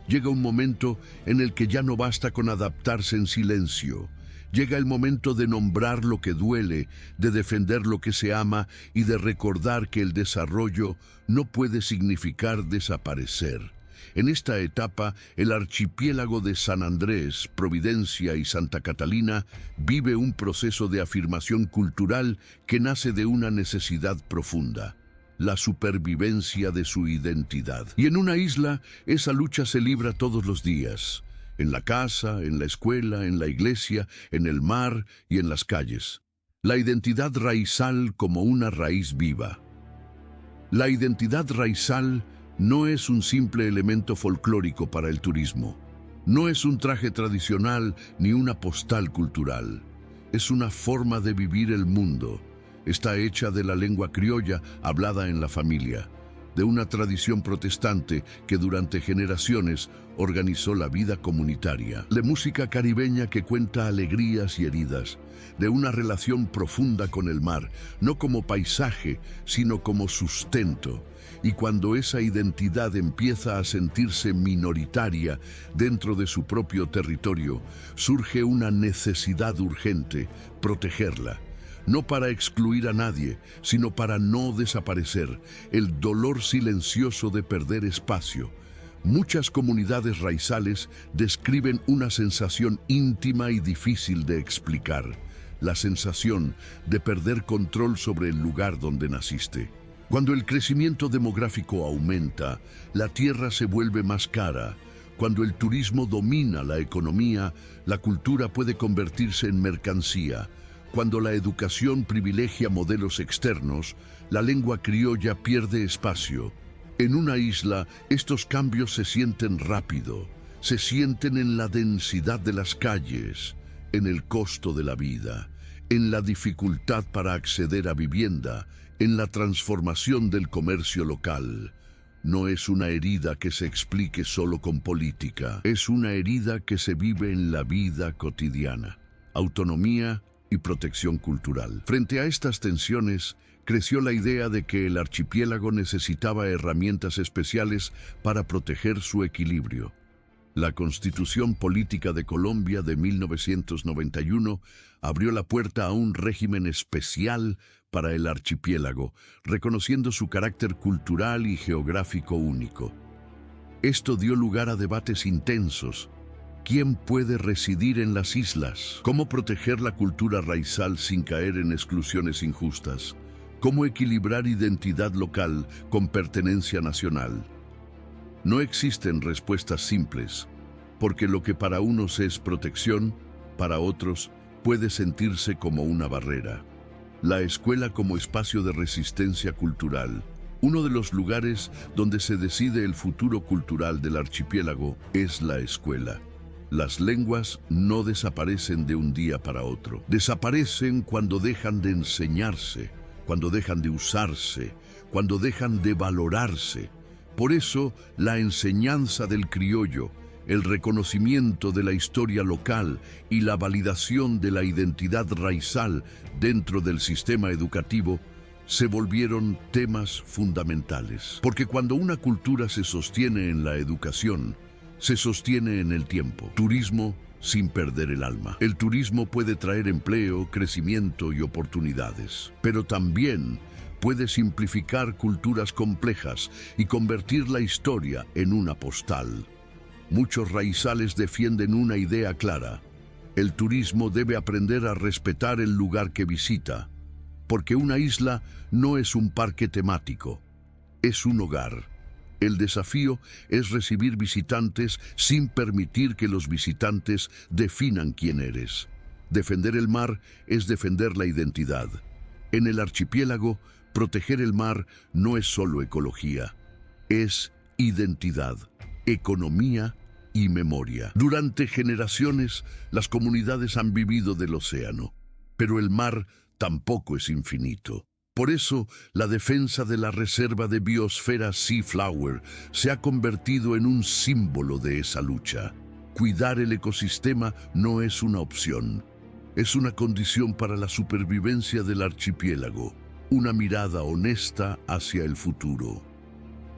llega un momento en el que ya no basta con adaptarse en silencio. Llega el momento de nombrar lo que duele, de defender lo que se ama y de recordar que el desarrollo no puede significar desaparecer. En esta etapa, el archipiélago de San Andrés, Providencia y Santa Catalina vive un proceso de afirmación cultural que nace de una necesidad profunda: la supervivencia de su identidad. Y en una isla, esa lucha se libra todos los días, en la casa, en la escuela, en la iglesia, en el mar y en las calles. La identidad raizal como una raíz viva. La identidad raizal no es un simple elemento folclórico para el turismo. No es un traje tradicional ni una postal cultural. Es una forma de vivir el mundo. Está hecha de la lengua criolla hablada en la familia, de una tradición protestante que durante generaciones organizó la vida comunitaria, de música caribeña que cuenta alegrías y heridas, de una relación profunda con el mar, no como paisaje, sino como sustento. Y cuando esa identidad empieza a sentirse minoritaria dentro de su propio territorio, surge una necesidad urgente: protegerla. No para excluir a nadie, sino para no desaparecer, el dolor silencioso de perder espacio. Muchas comunidades raizales describen una sensación íntima y difícil de explicar: la sensación de perder control sobre el lugar donde naciste. Cuando el crecimiento demográfico aumenta, la tierra se vuelve más cara. Cuando el turismo domina la economía, la cultura puede convertirse en mercancía. Cuando la educación privilegia modelos externos, la lengua criolla pierde espacio. En una isla, estos cambios se sienten rápido, se sienten en la densidad de las calles, en el costo de la vida, en la dificultad para acceder a vivienda, en la transformación del comercio local. No es una herida que se explique solo con política, es una herida que se vive en la vida cotidiana. Autonomía y protección cultural. Frente a estas tensiones, creció la idea de que el archipiélago necesitaba herramientas especiales para proteger su equilibrio. La Constitución Política de Colombia de 1991 abrió la puerta a un régimen especial para el archipiélago, reconociendo su carácter cultural y geográfico único. Esto dio lugar a debates intensos. ¿Quién puede residir en las islas? ¿Cómo proteger la cultura raizal sin caer en exclusiones injustas? ¿Cómo equilibrar identidad local con pertenencia nacional? No existen respuestas simples, porque lo que para unos es protección, para otros puede sentirse como una barrera. La escuela como espacio de resistencia cultural. Uno de los lugares donde se decide el futuro cultural del archipiélago es la escuela. Las lenguas no desaparecen de un día para otro. Desaparecen cuando dejan de enseñarse, cuando dejan de usarse, cuando dejan de valorarse. Por eso, la enseñanza del criollo, el reconocimiento de la historia local y la validación de la identidad raizal dentro del sistema educativo se volvieron temas fundamentales. Porque cuando una cultura se sostiene en la educación, se sostiene en el tiempo. Turismo sin perder el alma. El turismo puede traer empleo, crecimiento y oportunidades, pero también puede simplificar culturas complejas y convertir la historia en una postal. Muchos raizales defienden una idea clara. El turismo debe aprender a respetar el lugar que visita, porque una isla no es un parque temático, es un hogar. El desafío es recibir visitantes sin permitir que los visitantes definan quién eres. Defender el mar es defender la identidad. En el archipiélago, proteger el mar no es solo ecología, es identidad, economía y memoria. Durante generaciones, las comunidades han vivido del océano, pero el mar tampoco es infinito. Por eso, la defensa de la reserva de biosfera Seaflower se ha convertido en un símbolo de esa lucha. Cuidar el ecosistema no es una opción, es una condición para la supervivencia del archipiélago, una mirada honesta hacia el futuro.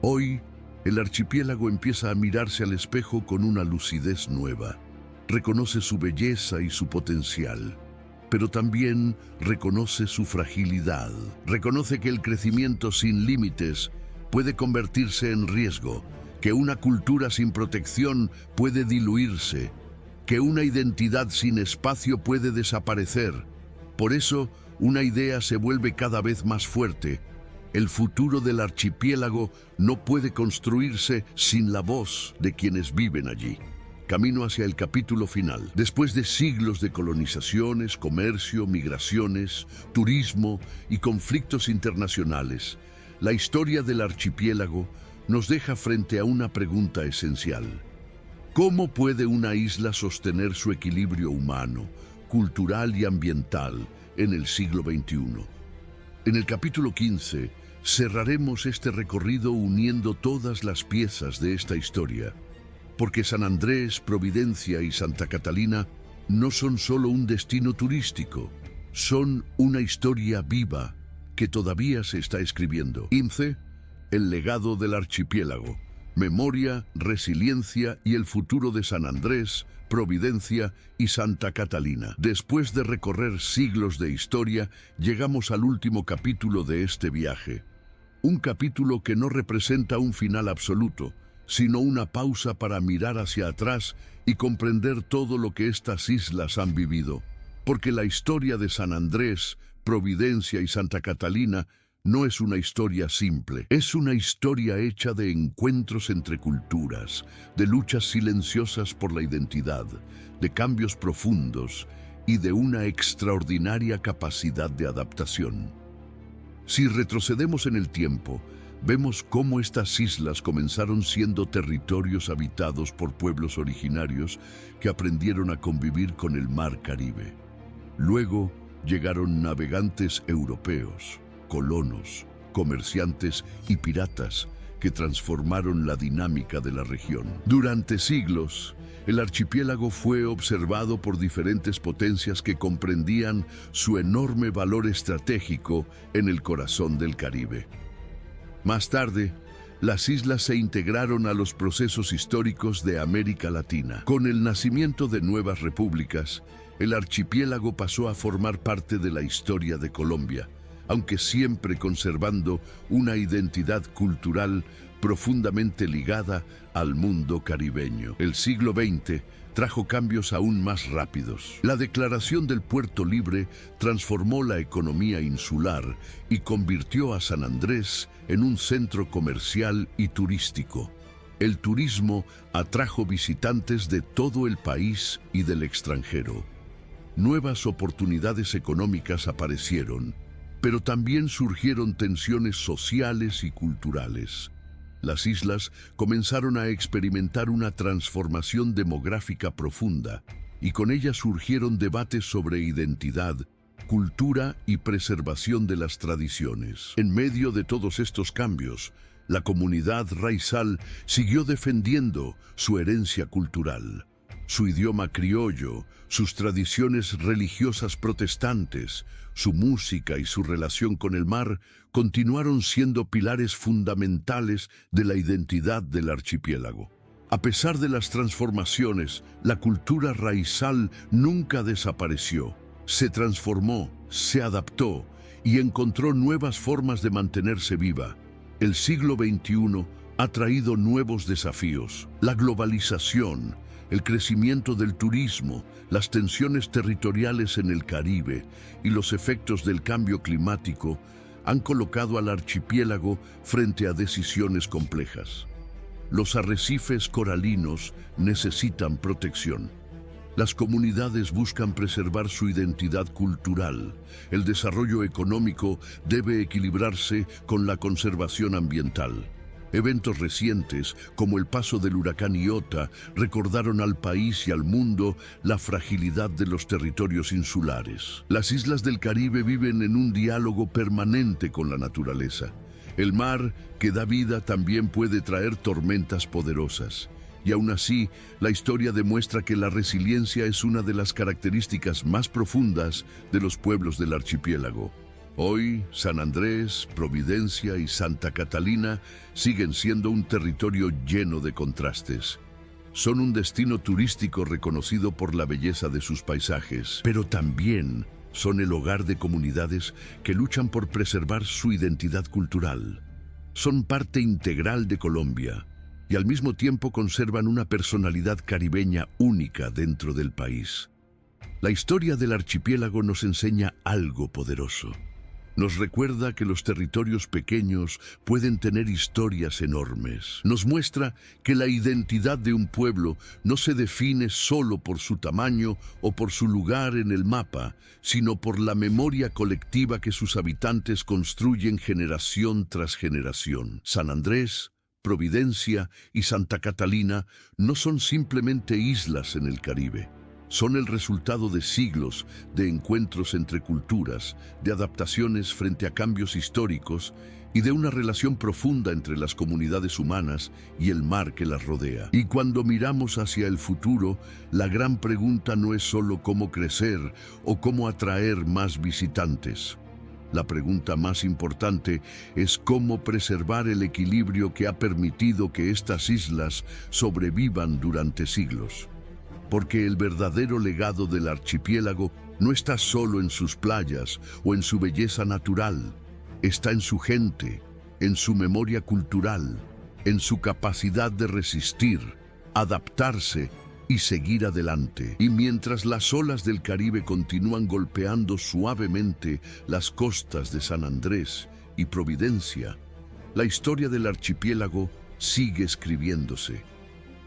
Hoy, el archipiélago empieza a mirarse al espejo con una lucidez nueva. Reconoce su belleza y su potencial, pero también reconoce su fragilidad. Reconoce que el crecimiento sin límites puede convertirse en riesgo, que una cultura sin protección puede diluirse, que una identidad sin espacio puede desaparecer. Por eso, una idea se vuelve cada vez más fuerte. El futuro del archipiélago no puede construirse sin la voz de quienes viven allí. Camino hacia el capítulo final. Después de siglos de colonizaciones, comercio, migraciones, turismo y conflictos internacionales, la historia del archipiélago nos deja frente a una pregunta esencial. ¿Cómo puede una isla sostener su equilibrio humano, cultural y ambiental en el siglo XXI? En el capítulo 15, cerraremos este recorrido uniendo todas las piezas de esta historia. Porque San Andrés, Providencia y Santa Catalina no son solo un destino turístico, son una historia viva que todavía se está escribiendo. 15. El legado del archipiélago. Memoria, resiliencia y el futuro de San Andrés, Providencia y Santa Catalina. Después de recorrer siglos de historia, llegamos al último capítulo de este viaje. Un capítulo que no representa un final absoluto, sino una pausa para mirar hacia atrás y comprender todo lo que estas islas han vivido. Porque la historia de San Andrés, Providencia y Santa Catalina no es una historia simple, es una historia hecha de encuentros entre culturas, de luchas silenciosas por la identidad, de cambios profundos y de una extraordinaria capacidad de adaptación. Si retrocedemos en el tiempo, vemos cómo estas islas comenzaron siendo territorios habitados por pueblos originarios que aprendieron a convivir con el mar Caribe. Luego llegaron navegantes europeos, colonos, comerciantes y piratas que transformaron la dinámica de la región. Durante siglos, el archipiélago fue observado por diferentes potencias que comprendían su enorme valor estratégico en el corazón del Caribe. Más tarde, las islas se integraron a los procesos históricos de América Latina. Con el nacimiento de nuevas repúblicas, el archipiélago pasó a formar parte de la historia de Colombia, aunque siempre conservando una identidad cultural profundamente ligada al mundo caribeño. El siglo XX trajo cambios aún más rápidos. La declaración del Puerto Libre transformó la economía insular y convirtió a San Andrés en un centro comercial y turístico. El turismo atrajo visitantes de todo el país y del extranjero. Nuevas oportunidades económicas aparecieron, pero también surgieron tensiones sociales y culturales. Las islas comenzaron a experimentar una transformación demográfica profunda, y con ella surgieron debates sobre identidad, cultura y preservación de las tradiciones. En medio de todos estos cambios, la comunidad raizal siguió defendiendo su herencia cultural, su idioma criollo, sus tradiciones religiosas protestantes, su música y su relación con el mar continuaron siendo pilares fundamentales de la identidad del archipiélago. A pesar de las transformaciones, la cultura raizal nunca desapareció. Se transformó, se adaptó y encontró nuevas formas de mantenerse viva. El siglo XXI ha traído nuevos desafíos: la globalización, el crecimiento del turismo, las tensiones territoriales en el Caribe y los efectos del cambio climático han colocado al archipiélago frente a decisiones complejas. Los arrecifes coralinos necesitan protección. Las comunidades buscan preservar su identidad cultural. El desarrollo económico debe equilibrarse con la conservación ambiental. Eventos recientes, como el paso del huracán Iota, recordaron al país y al mundo la fragilidad de los territorios insulares. Las islas del Caribe viven en un diálogo permanente con la naturaleza. El mar, que da vida, también puede traer tormentas poderosas. Y aún así, la historia demuestra que la resiliencia es una de las características más profundas de los pueblos del archipiélago. Hoy, San Andrés, Providencia y Santa Catalina siguen siendo un territorio lleno de contrastes. Son un destino turístico reconocido por la belleza de sus paisajes, pero también son el hogar de comunidades que luchan por preservar su identidad cultural. Son parte integral de Colombia y al mismo tiempo conservan una personalidad caribeña única dentro del país. La historia del archipiélago nos enseña algo poderoso. Nos recuerda que los territorios pequeños pueden tener historias enormes. Nos muestra que la identidad de un pueblo no se define solo por su tamaño o por su lugar en el mapa, sino por la memoria colectiva que sus habitantes construyen generación tras generación. San Andrés, Providencia y Santa Catalina no son simplemente islas en el Caribe. Son el resultado de siglos de encuentros entre culturas, de adaptaciones frente a cambios históricos y de una relación profunda entre las comunidades humanas y el mar que las rodea. Y cuando miramos hacia el futuro, la gran pregunta no es solo cómo crecer o cómo atraer más visitantes. La pregunta más importante es cómo preservar el equilibrio que ha permitido que estas islas sobrevivan durante siglos. Porque el verdadero legado del archipiélago no está solo en sus playas o en su belleza natural, está en su gente, en su memoria cultural, en su capacidad de resistir, adaptarse y seguir adelante. Y mientras las olas del Caribe continúan golpeando suavemente las costas de San Andrés y Providencia, la historia del archipiélago sigue escribiéndose.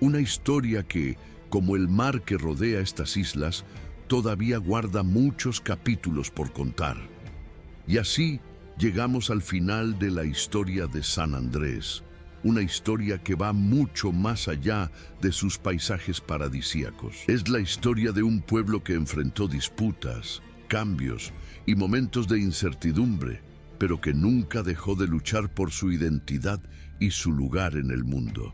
Una historia que, como el mar que rodea estas islas, todavía guarda muchos capítulos por contar. Y así llegamos al final de la historia de San Andrés, una historia que va mucho más allá de sus paisajes paradisíacos. Es la historia de un pueblo que enfrentó disputas, cambios y momentos de incertidumbre, pero que nunca dejó de luchar por su identidad y su lugar en el mundo.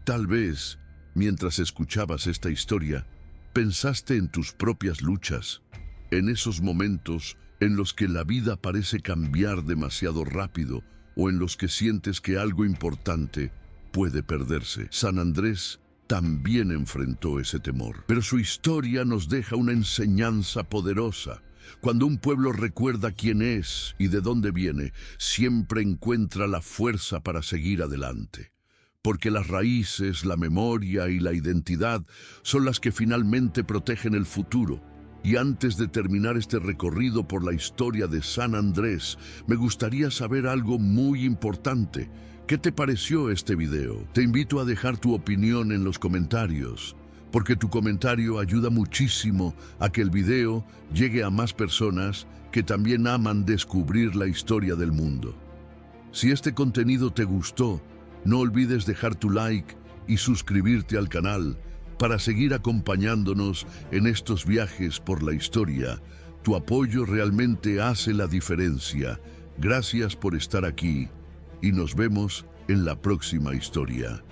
Tal vez, mientras escuchabas esta historia, pensaste en tus propias luchas, en esos momentos en los que la vida parece cambiar demasiado rápido o en los que sientes que algo importante puede perderse. San Andrés también enfrentó ese temor, pero su historia nos deja una enseñanza poderosa. Cuando un pueblo recuerda quién es y de dónde viene, siempre encuentra la fuerza para seguir adelante. Porque las raíces, la memoria y la identidad son las que finalmente protegen el futuro. Y antes de terminar este recorrido por la historia de San Andrés, me gustaría saber algo muy importante. ¿Qué te pareció este video? Te invito a dejar tu opinión en los comentarios, porque tu comentario ayuda muchísimo a que el video llegue a más personas que también aman descubrir la historia del mundo. Si este contenido te gustó, no olvides dejar tu like y suscribirte al canal para seguir acompañándonos en estos viajes por la historia. Tu apoyo realmente hace la diferencia. Gracias por estar aquí y nos vemos en la próxima historia.